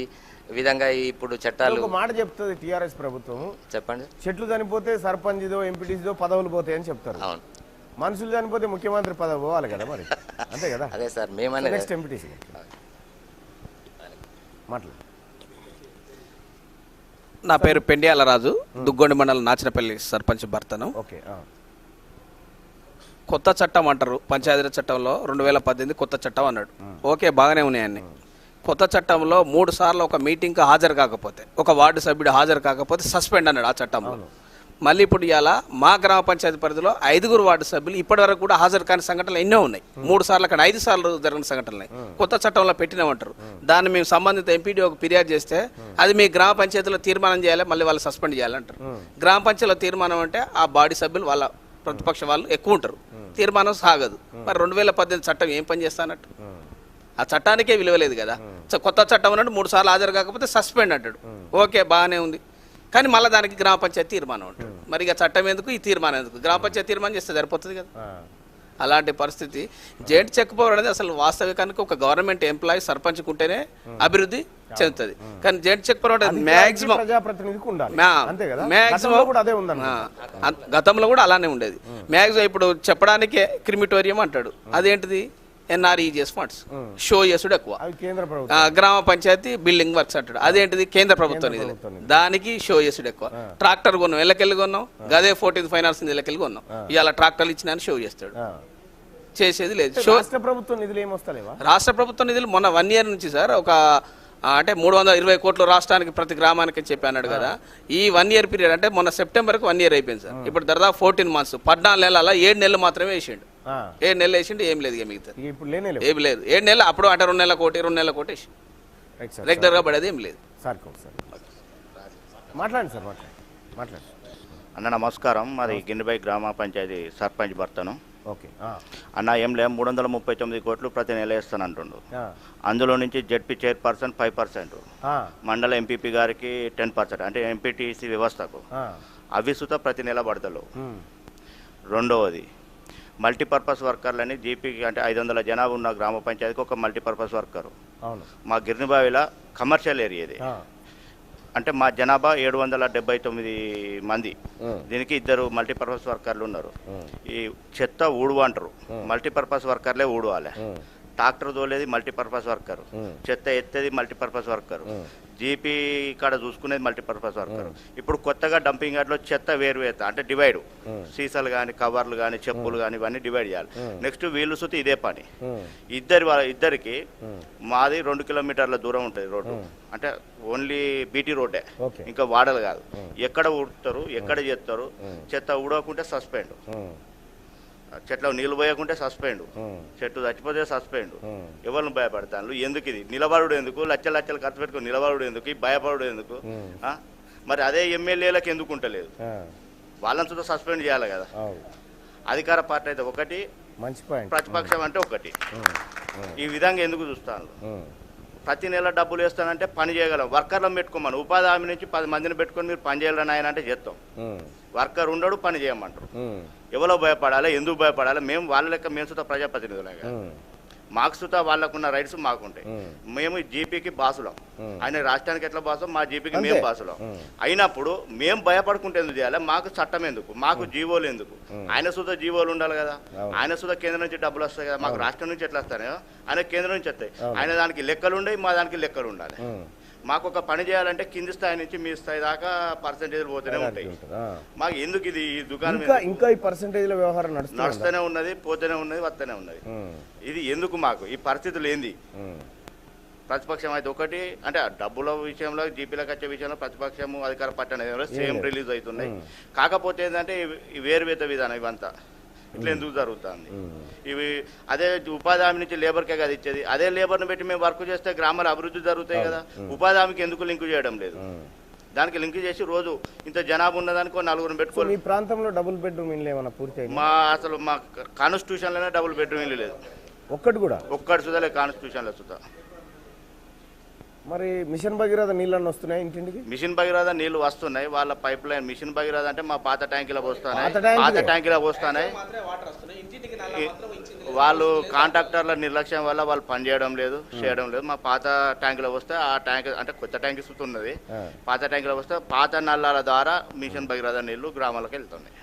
విధంగా ఇప్పుడు చట్టాలు.
ఒక మాట చెప్తుంది టీఆర్ఎస్ ప్రభుత్వం,
చెప్పండి.
చెట్లు చనిపోతే సర్పంచ్దో ఎంపీటీసీదో పదవులు పోతాయి అని చెప్తారు.
అవును,
మనుషులు చనిపోతే ముఖ్యమంత్రి పదవి పోవాలి కదా మరి, అంతే కదా.
అదే సార్ మేమనే
నెక్స్ట్ ఎంపీటీసీ మాట్లాడు.
నా పేరు పెండియాల రాజు, దుగ్గొండి మండలం నాచినపల్లి సర్పంచ్ భర్తను.
ఓకే.
కొత్త చట్టం అంటారు, పంచాయతీరాజ్ చట్టంలో 2018 కొత్త చట్టం అన్నాడు. ఓకే, బాగానే ఉన్నాయన్ని. కొత్త చట్టంలో 3 సార్లు ఒక మీటింగ్కి హాజరు కాకపోతే, ఒక వార్డు సభ్యుడు హాజరు కాకపోతే సస్పెండ్ అన్నాడు ఆ చట్టంలో. మళ్ళీ ఇప్పుడు ఇవాళ మా గ్రామ పంచాయతీ పరిధిలో 5 వార్డు సభ్యులు ఇప్పటి వరకు కూడా హాజరు కాని సంఘటనలు ఎన్నో ఉన్నాయి. 3 సార్లు అక్కడ 5 సార్లు జరిగిన సంఘటనలు కొత్త చట్టంలో పెట్టినామంటారు. దాన్ని మేము సంబంధిత ఎంపీడీఓకి ఫిర్యాదు చేస్తే అది మీ గ్రామ పంచాయతీలో తీర్మానం చేయాలి, మళ్ళీ వాళ్ళు సస్పెండ్ చేయాలంటారు. గ్రామ పంచాయతీలో తీర్మానం అంటే ఆ బాడీ సభ్యులు వాళ్ళ ప్రతిపక్ష వాళ్ళు ఎక్కువ ఉంటారు, తీర్మానం సాగదు. మరి 2018 చట్టం ఏం పని చేస్తానట్టు? ఆ చట్టానికే విలువ లేదు కదా. కొత్త చట్టం అన్నట్టు 3 సార్లు హాజరు కాకపోతే సస్పెండ్ అంటాడు. ఓకే, బాగానే ఉంది. కానీ మళ్ళీ దానికి గ్రామ పంచాయతీ తీర్మానం అంటాడు. మరి ఇక చట్టం ఎందుకు, ఈ తీర్మానం ఎందుకు? గ్రామ పంచాయతీ తీర్మానం చేస్తే సరిపోతుంది కదా. అలాంటి పరిస్థితి. జాయింట్ చెక్ పవర్ అనేది అసలు వాస్తవికానికి ఒక గవర్నమెంట్ ఎంప్లాయీ సర్పంచ్కి ఉంటేనే అభివృద్ధి చెందుతుంది. కానీ జాయింట్ చెక్ పవర్ మ్యాక్సిమం గతంలో కూడా అలానే ఉండేది. మ్యాక్సిమం ఇప్పుడు చెప్పడానికే క్రిమిటోరియం అంటాడు, అదేంటిది NREGS ఫండ్స్ షో చేసుడు ఎక్కువ. గ్రామ పంచాయతీ బిల్డింగ్ వర్క్స్ అంటాడు, అదేంటిది కేంద్ర ప్రభుత్వం నిధులు, దానికి షో చేసుడు ఎక్కువ. ట్రాక్టర్ కొన్నాం, ఎల్లకెళ్ళి కొన్నాం, గదే 14th ఫైనాన్స్ ఎల్లకెళ్ళి కొన్నాం, ఇవాళ ట్రాక్టర్లు ఇచ్చిన షో చేస్తాడు, చేసేది లేదు.
రాష్ట్ర ప్రభుత్వం నిధులు ఏమొస్తలేవా?
రాష్ట్ర ప్రభుత్వం నిధులు మొన్న 1 year నుంచి సార్ ఒక అంటే 320 కోట్లు రాష్ట్రానికి ప్రతి గ్రామానికి చెప్పి అన్నాడు కదా. ఈ 1 year పీరియడ్ అంటే మొన్న సెప్టెంబర్కి 1 year అయిపోయింది సార్. ఇప్పుడు దాదాపు 14 months, 14 నెలల 7 నెలలు మాత్రమే వేసిండు. 7 నెలలు వేసిండు, ఏం లేదు ఇక మిగతా ఏం లేదు. 7 నెలలు అప్పుడు అంటే 2 నెలల కోటి 2 నెలల కోటి వేసి రెగ్యులర్గా పడేది ఏం లేదు.
మాట్లాడండి సార్, మాట్లాడండి
అన్న. నమస్కారం, మాది గిన్నెపై గ్రామ పంచాయతీ సర్పంచ్ భర్తను.
ఓకే
అన్న, ఏం లేదు, 339 కోట్లు ప్రతి నెల వేస్తానంటుండు. అందులో నుంచి జెడ్పీ చైర్పర్సన్ 5%, మండల ఎంపీపీ గారికి 10%, అంటే ఎంపీటీసీ వ్యవస్థకు అవి సుత ప్రతి నెల పడతలు. రెండవది మల్టీపర్పస్ వర్కర్లని జీపీకి అంటే 500 జనాభా ఉన్న గ్రామ పంచాయతీకి ఒక మల్టీపర్పస్ వర్కరు. మా గిరినిబావిలో కమర్షియల్ ఏరియాది, అంటే మా జనాభా 779 మంది, దీనికి 2 మల్టీపర్పస్ వర్కర్లు ఉన్నారు. ఈ చెత్త ఊడు అంటారు, మల్టీపర్పస్ వర్కర్లే ఊడవాలి. ట్రాక్టర్ తోలేది మల్టీపర్పస్ వర్కర్, చెత్త ఎత్తేది మల్టీపర్పస్ వర్కర్, జీపీ కాడ చూసుకునేది మల్టీపర్పస్ వర్కర్. ఇప్పుడు కొత్తగా డంపింగ్ యార్డ్లో చెత్త వేరు అంటే డివైడ్, సీసాలు కానీ కవర్లు కానీ చెప్పులు కానీ ఇవన్నీ డివైడ్ చేయాలి. నెక్స్ట్ వీళ్ళు సుతి ఇదే పని. ఇద్దరికి మాది 2 కిలోమీటర్ల దూరం ఉంటుంది రోడ్డు, అంటే ఓన్లీ బీటీ రోడ్డే, ఇంకా వాడలు కాదు. ఎక్కడ ఊడుతారు, ఎక్కడ చేస్తారు, చెత్త ఊడకుంటే సస్పెండ్, చెట్లు నీళ్ళు పోయకుంటే సస్పెండ్, చెట్టు చచ్చిపోతే సస్పెండ్. ఎవరిని భయపడతాను? ఎందుకు ఇది నిలబడు ఎందుకు? లక్షలు ఖర్చు పెట్టుకుని నిలబడు ఎందుకు? భయపడు ఎందుకు? మరి అదే ఎమ్మెల్యేలకు ఎందుకు ఉంటలేదు? వాళ్ళని సుధా సస్పెండ్ చేయాలి కదా. అధికార పార్టీ అయితే ఒకటి, ప్రతిపక్షం అంటే ఒకటి. ఈ విధంగా ఎందుకు చూస్తాను? ప్రతి నెల డబ్బులు వేస్తానంటే పని చేయగలం. వర్కర్లను పెట్టుకోమని, ఉపాధి హామీ నుంచి 10 మందిని పెట్టుకొని మీరు పని చేయాలని ఆయన అంటే చేస్తాం. వర్కర్ ఉండడు, పని చేయమంటారు. ఎవరో భయపడాలి, ఎందుకు భయపడాలి? మేము వాళ్ళ లెక్క మేము సుతా ప్రజాప్రతినిధులే కదా, మాకు సుతా వాళ్ళకున్న రైట్స్ మాకుంటాయి. మేము జీపీకి బాసులం, ఆయన రాష్ట్రానికి ఎట్లా బాసులం, మా జీపీకి మేము బాసులం. అయినప్పుడు మేము భయపడుకుంటే ఎందుకు చేయాలి? మాకు చట్టం ఎందుకు, మాకు జీవోలు ఎందుకు? ఆయన సుతా జీవోలు ఉండాలి కదా, ఆయన సుతా కేంద్రం నుంచి డబ్బులు వస్తాయి కదా, మాకు రాష్ట్రం నుంచి ఎట్లా వస్తాయో ఆయన కేంద్రం నుంచి వస్తాయి. ఆయన దానికి లెక్కలు ఉండవు, మా దానికి లెక్కలు ఉండాలి. మాకు ఒక పని చేయాలంటే కింది స్థాయి నుంచి మీ స్థాయి దాకా పర్సెంటేజ్ పోతూనే ఉంటాయి. మాకు ఎందుకు ఇది ఈ దుకాణం
ఇంకా ఈ పర్సెంటేజ్ల వ్యవహారం
నడుస్తూనే ఉన్నది, పోతూనే ఉన్నది, వస్తూనే ఉన్నది. ఇది ఎందుకు మాకు ఈ పరిస్థితులు ఏంది? ప్రతిపక్షం అయితే ఒకటి అంటే డబ్బుల విషయంలో, జీపీలకు వచ్చే విషయంలో ప్రతిపక్షము అధికార పార్టీ అనేది సేమ్ రిలీజ్ అవుతున్నాయి. కాకపోతే ఏంటంటే వేరువేత విధానం ఇవంతా ఇట్లా ఎందుకు జరుగుతుంది? ఇవి అదే ఉపాధి హామీ నుంచి లేబర్కే కదా ఇచ్చేది. అదే లేబర్ని పెట్టి మేము వర్క్ చేస్తే గ్రామాల అభివృద్ధి జరుగుతాయి కదా. ఉపాధి హామీకి ఎందుకు లింక్ చేయడం లేదు? దానికి లింక్ చేసి రోజు ఇంత జనాభా ఉన్నదానికి 4 పెట్టుకోవాలి.
మీ ప్రాంతంలో డబుల్ బెడ్రూమ్ ఇల్లు ఏమన్నా పూర్తి?
అసలు మా కాన్స్టిట్యూషన్లోనే డబుల్ బెడ్రూమ్ ఇల్లు లేదు,
ఒక్కటి కూడా.
ఒక్కటి సుధా లేదు కాన్స్టిట్యూషన్లో సుధా.
మరి మిషన్ భగీరథ నీళ్ళని వస్తున్నాయి ఇంటింటికి?
మిషన్ భగీరథ నీళ్లు వస్తున్నాయి, వాళ్ళ పైప్ లైన్. మిషన్ భగీరథ అంటే మా పాత ట్యాంకులో పోస్తున్నాయి, పాత ట్యాంకులో పోస్తున్నాయి. వాళ్ళు కాంట్రాక్టర్ల నిర్లక్ష్యం వల్ల వాళ్ళు పని చేయడం లేదు. మా పాత ట్యాంకులో వస్తే ఆ ట్యాంక్ అంటే కొత్త ట్యాంక్ ఇస్తున్నది, పాత ట్యాంకులో వస్తే పాత నల్లాల ద్వారా మిషన్ భగీరథ నీళ్లు గ్రామాలకు వెళ్తున్నాయి.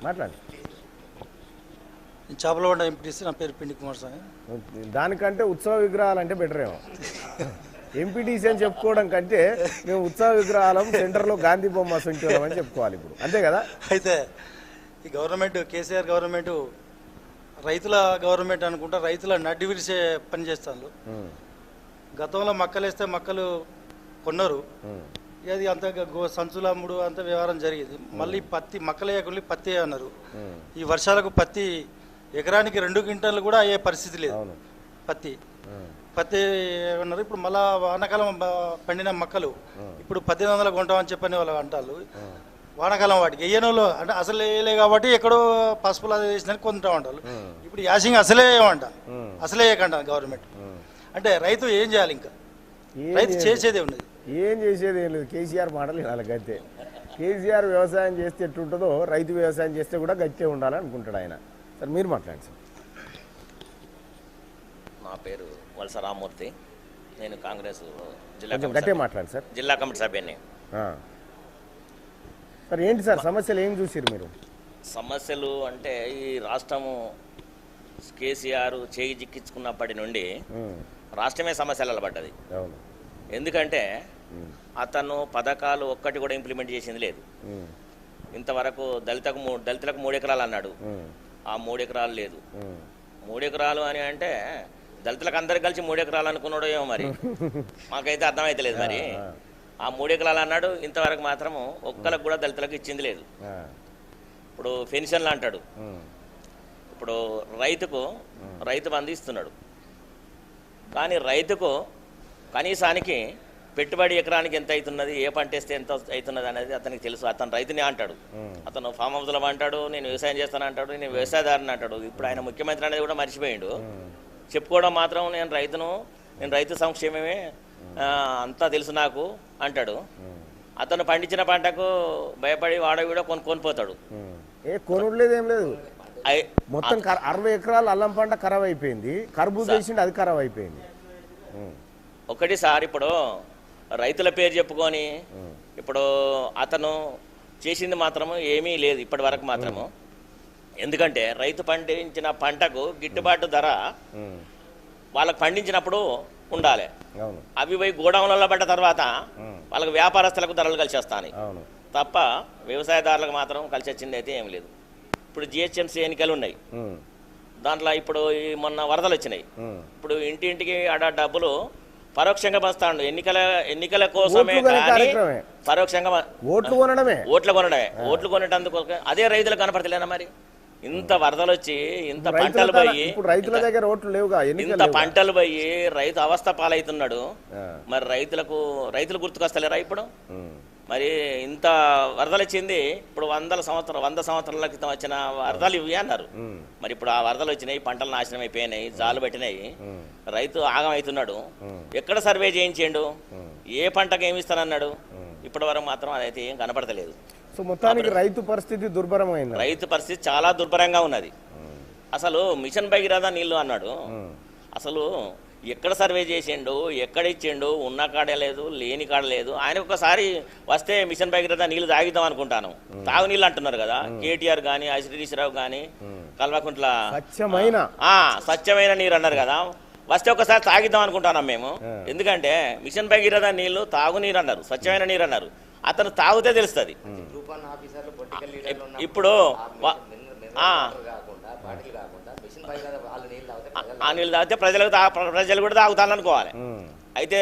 మాట్లాడు.
చేపలవాడ ఎంపీటీసీ, నా పేరు పిండి కుమార్ స్వామి.
దానికంటే ఉత్సవ విగ్రహాలు అంటే బెటర్ ఏమో. ఎంపీటీసీ అని చెప్పుకోవడం కంటే మేము ఉత్సవ విగ్రహాలం సెంటర్లో గాంధీ బొమ్మ సంచోళం అని చెప్పుకోవాలి ఇప్పుడు, అంతే కదా?
అయితే ఈ గవర్నమెంట్, కేసీఆర్ గవర్నమెంట్ రైతుల గవర్నమెంట్ అనుకుంటా, రైతుల నడ్డి విరిసే పని చేస్తారు. గతంలో మక్కలేస్తే మక్కలు కొన్నారు, అది అంత సంచుల అమ్ముడు అంత వ్యవహారం జరిగేది. మళ్ళీ పత్తి మక్కలేయకుండా పత్తి అన్నారు. ఈ వర్షాలకు పత్తి ఎకరానికి 2 క్వింటాలు కూడా అయ్యే పరిస్థితి లేదు. పత్తి అన్నారు. ఇప్పుడు మళ్ళా వానాకాలం పండిన మక్కలు ఇప్పుడు 1800 కొంటామని చెప్పని వాళ్ళు అంటారు. వానాకాలం వాటికి వేయనోళ్ళు అంటే అసలు వేయలే కాబట్టి ఎక్కడో పసుపులు అది వేసినని కొంటా ఉంటారు. ఇప్పుడు యాసింగ్ అసలే ఏమంట, అసలే వేయకంట గవర్నమెంట్. అంటే రైతు ఏం చేయాలి? ఇంకా రైతు చేసేదే ఉన్నది,
ఏం చేసేది ఏం లేదు. కేసీఆర్ మాటలు వినాలి అంతే. కేసీఆర్ వ్యవసాయం చేస్తే ఎట్టుంటుందో రైతు వ్యవసాయం చేస్తే కూడా గట్టే ఉండాలని అనుకుంటాడు ఆయన. సార్ మీరు మాట్లాడండి సార్.
నా పేరు వలస రామూర్తి, నేను కాంగ్రెస్ జిల్లా
గట్టే మాట్లాడండి సార్.
జిల్లా కమిటీ సభ్యుని.
సార్ ఏంటి సార్ సమస్యలు ఏం చూసారు మీరు?
సమస్యలు అంటే ఈ రాష్ట్రము కేసీఆర్ చేయి జిక్కించుకున్నప్పటి నుండి రాష్ట్రమే సమస్యలలో పడ్డది. ఎందుకంటే అతను పథకాలు ఒక్కటి కూడా ఇంప్లిమెంట్ చేసింది లేదు. ఇంతవరకు దళితలకు 3 ఎకరాలు అన్నాడు, ఆ 3 ఎకరాలు లేదు. 3 ఎకరాలు అని అంటే దళితులకు అందరికి కలిసి 3 ఎకరాలు అనుకున్నాడో ఏమో మరి, మాకైతే అర్థమైతలేదు. మరి ఆ 3 ఎకరాలు అన్నాడు, ఇంతవరకు మాత్రము ఒక్కరికి కూడా దళితులకు ఇచ్చింది లేదు. ఇప్పుడు పెన్షన్లు అంటాడు, ఇప్పుడు రైతు బంధు ఇస్తున్నాడు, కానీ రైతుకు కనీసానికి పెట్టుబడి ఎకరానికి ఎంత అవుతున్నది, ఏ పంట వేస్తే ఎంత అవుతున్నది అనేది అతనికి తెలుసు. అతను రైతుని అంటాడు, అతను ఫామ్ హౌస్లో అంటాడు, నేను వ్యవసాయం చేస్తాను అంటాడు, నేను వ్యవసాయదారుని అంటాడు. ఇప్పుడు ఆయన ముఖ్యమంత్రి అనేది కూడా మర్చిపోయిండు. చెప్పుకోవడం మాత్రం నేను రైతు సంక్షేమమే అంతా తెలుసు నాకు అంటాడు. అతను పండించిన పంటకు భయపడి వాడవి కొనుక్కొనిపోతాడు.
కొనుగోలేదేం లేదు. మొత్తం 60 ఎకరాలు అల్లం పంట ఖరాబ్ అయిపోయింది, కర్బూజ వేసిండి అది ఖరాబ్ అయిపోయింది.
ఒకటి సార్, ఇప్పుడు రైతుల పేరు చెప్పుకొని ఇప్పుడు అతను చేసింది మాత్రము ఏమీ లేదు ఇప్పటి వరకు మాత్రము. ఎందుకంటే రైతు పండించిన పంటకు గిట్టుబాటు ధర వాళ్ళకు పండించినప్పుడు ఉండాలి. అవి పోయి గోడౌన్లలో పడ్డ తర్వాత వాళ్ళకి వ్యాపారస్తులకు ధరలు కలిసి వస్తాయి తప్ప వ్యవసాయదారులకు మాత్రం కలిసి వచ్చింది అయితే ఏం లేదు. ఇప్పుడు జిహెచ్ఎంసీ ఎన్నికలు ఉన్నాయి, దాంట్లో ఇప్పుడు మొన్న వరదలు వచ్చినాయి. ఇప్పుడు ఇంటింటికి ఆడ డబ్బులు పరోక్షంగా పంచుతాడు. ఎన్నికల కోసమే కానీ పరోక్షంగా ఓట్లు కొనటందుకు అదే రైతులకు కనపడతలేనా? మరి ఇంత వరదలు వచ్చి ఇంత పంటలు పోయి
రైతుల దగ్గర ఓట్లు లేవుగా,
ఇంత పంటలు పోయి రైతు అవస్థ పాలవుతున్నాడు. మరి రైతులు గుర్తుకొస్తలేరా? ఇప్పుడు మరి ఇంత వరదలు వచ్చింది, ఇప్పుడు 100 సంవత్సరాల క్రితం వచ్చిన వరదలు ఇవి అన్నారు. మరి ఇప్పుడు ఆ వరదలు వచ్చినాయి, పంటలు నాశనం అయిపోయినాయి, జాలు పెట్టినాయి, రైతు ఆగమవుతున్నాడు. ఎక్కడ సర్వే చేయించిండు, ఏ పంటకు ఏమి ఇస్తానన్నాడు? ఇప్పటి వరకు మాత్రం అదైతే ఏం కనపడతలేదు.
సో మొత్తానికి రైతు పరిస్థితి దుర్భరమైంది.
రైతు పరిస్థితి చాలా దుర్భరంగా ఉన్నది. అసలు మిషన్ భగీరథ నీళ్లు అన్నాడు, అసలు ఎక్కడ సర్వే చేసిండు, ఎక్కడ ఇచ్చిండు? ఉన్న కాడ లేదు, లేని కాడ లేదు. ఆయన ఒకసారి వస్తే మిషన్ భగీరథ నీళ్లు తాగిద్దాం అనుకుంటాను. తాగునీళ్ళు అంటున్నారు కదా, కేటీఆర్ కానీ, హరీశ్రావు కానీ, కల్వకుంట్ల స్వచ్ఛమైన నీరు అన్నారు కదా, వస్తే ఒకసారి తాగిద్దాం అనుకుంటున్నాం మేము. ఎందుకంటే మిషన్ భగీరథ నీళ్లు తాగునీరు అన్నారు, స్వచ్ఛమైన నీరు అన్నారు. అతను తాగితే తెలుస్తుంది. ఇప్పుడు ఆ నీళ్ళు తాగితే ప్రజలు కూడా తాగుతారనుకోవాలి. అయితే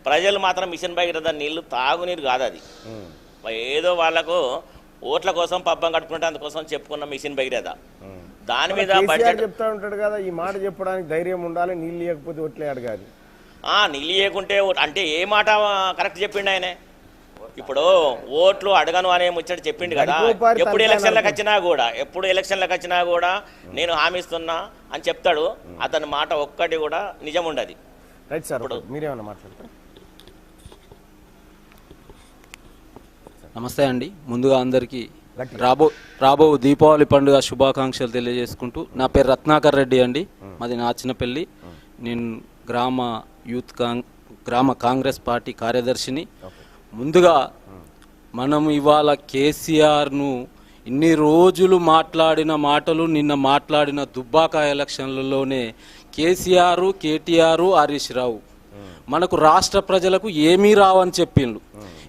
ప్రజలు మాత్రం మిషన్ భగీరథ నీళ్లు తాగునీరు కాదు, అది ఏదో వాళ్లకు ఓట్ల కోసం పబ్బం కట్టుకుంటే అందుకోసం చెప్పుకున్న మిషన్ భగీరథ. దాని మీద
చెప్తా ఉంటాడు కదా, ఈ మాట చెప్పడానికి ధైర్యం ఉండాలి, నీళ్ళు ఇవ్వకపోతే ఓట్లే అడగాలి.
నీళ్ళు ఇవ్వకుంటే అంటే ఏ మాట కరెక్ట్ చెప్పిండు ఆయనే. ఇప్పుడు ఓట్లు అడగను అనే ముచ్చట చెప్పిండు కదా, ఎప్పుడు ఎలక్షన్లకు వచ్చినా కూడా నేను హామీ ఇస్తున్నా అని చెప్తాడు. అతని మాట ఒక్కటి కూడా నిజం ఉండదు.
రైట్ సార్, మీరేమన్నా మాట్లాడతారు?
నమస్తే అండి. ముందుగా అందరికీ రాబో దీపావళి పండుగ శుభాకాంక్షలు తెలియజేసుకుంటూ, నా పేరు రత్నాకర్ రెడ్డి అండి, మాది నాచినపల్లి. నేను గ్రామ కాంగ్రెస్ పార్టీ కార్యదర్శిని. ముందుగా మనం ఇవాళ కేసీఆర్ను ఇన్ని రోజులు మాట్లాడిన మాటలు నిన్న మాట్లాడిన దుబ్బాక ఎలక్షన్లలోనే కేటీఆర్, హరీష్ రావు మనకు రాష్ట్ర ప్రజలకు ఏమీ రావని చెప్పిండ్రు.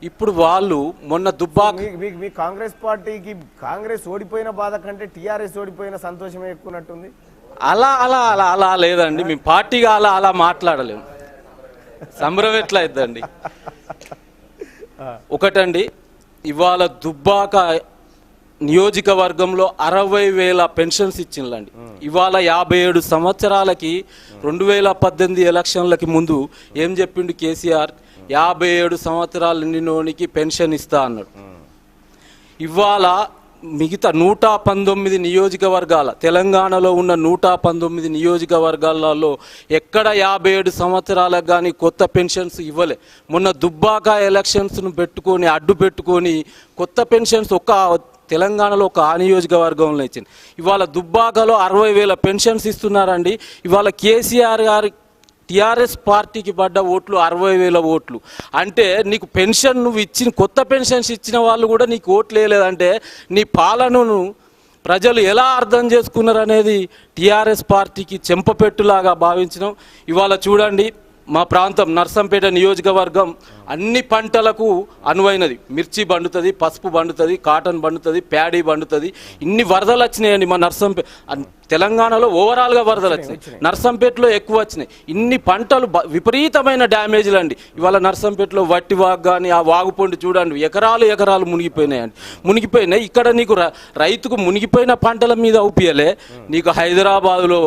ఇప్పుడు వాళ్ళు మొన్న దుబ్బాక
మీ కాంగ్రెస్ పార్టీకి కాంగ్రెస్ ఓడిపోయిన బాధ కంటే టీఆర్ఎస్ ఓడిపోయిన సంతోషమే ఎక్కువన్నట్టుంది.
అలా అలా అలా అలా లేదండి, మీ పార్టీగా అలా మాట్లాడలేము. సంబరం ఎట్లా అయిద్దండి? ఒకటండి, ఇవాళ దుబ్బాక నియోజకవర్గంలో 60,000 పెన్షన్స్ ఇచ్చిండ్లండి. ఇవాళ 57 సంవత్సరాలకి 2018 ఎలక్షన్లకి ముందు ఏం చెప్పిండు కేసీఆర్? 57 సంవత్సరాలు నిండినోనికి పెన్షన్ ఇస్తా అన్నాడు. ఇవాళ మిగతా 119 నియోజకవర్గాల, తెలంగాణలో ఉన్న 119 నియోజకవర్గాలలో ఎక్కడ 57 సంవత్సరాలకు కానీ కొత్త పెన్షన్స్ ఇవ్వలే. మొన్న దుబ్బాక ఎలక్షన్స్ను అడ్డు పెట్టుకొని కొత్త పెన్షన్స్ తెలంగాణలో ఒక ఆ నియోజకవర్గంలో ఇచ్చింది. ఇవాళ దుబ్బాకలో 60,000 పెన్షన్స్ ఇస్తున్నారండి. ఇవాళ కేసీఆర్ గారి టీఆర్ఎస్ పార్టీకి పడ్డ ఓట్లు 60,000 ఓట్లు. అంటే నీకు పెన్షన్ నువ్వు ఇచ్చిన కొత్త పెన్షన్స్ ఇచ్చిన వాళ్ళు కూడా నీకు ఓట్లు వేయలేదంటే నీ పాలనను ప్రజలు ఎలా అర్థం చేసుకున్నారు అనేది టీఆర్ఎస్ పార్టీకి చెంపపెట్టులాగా భావించినాం. ఇవాళ చూడండి, మా ప్రాంతం నర్సంపేట నియోజకవర్గం అన్ని పంటలకు అనువైనది. మిర్చి పండుతుంది, పసుపు పండుతుంది, కాటన్ పండుతుంది, ప్యాడీ పండుతుంది. ఇన్ని వరదలు వచ్చినాయండి మా తెలంగాణలో ఓవరాల్గా వరదలు వచ్చినాయి, నర్సంపేటలో ఎక్కువ వచ్చినాయి. ఇన్ని పంటలు విపరీతమైన డ్యామేజ్లు అండి. ఇవాళ నర్సంపేటలో వట్టి వాగు కానీ ఆ వాగుపొండి చూడండి, ఎకరాలు మునిగిపోయినాయి. ఇక్కడ నీకు రైతుకు మునిగిపోయిన పంటల మీద ఊపియలే, నీకు హైదరాబాదులో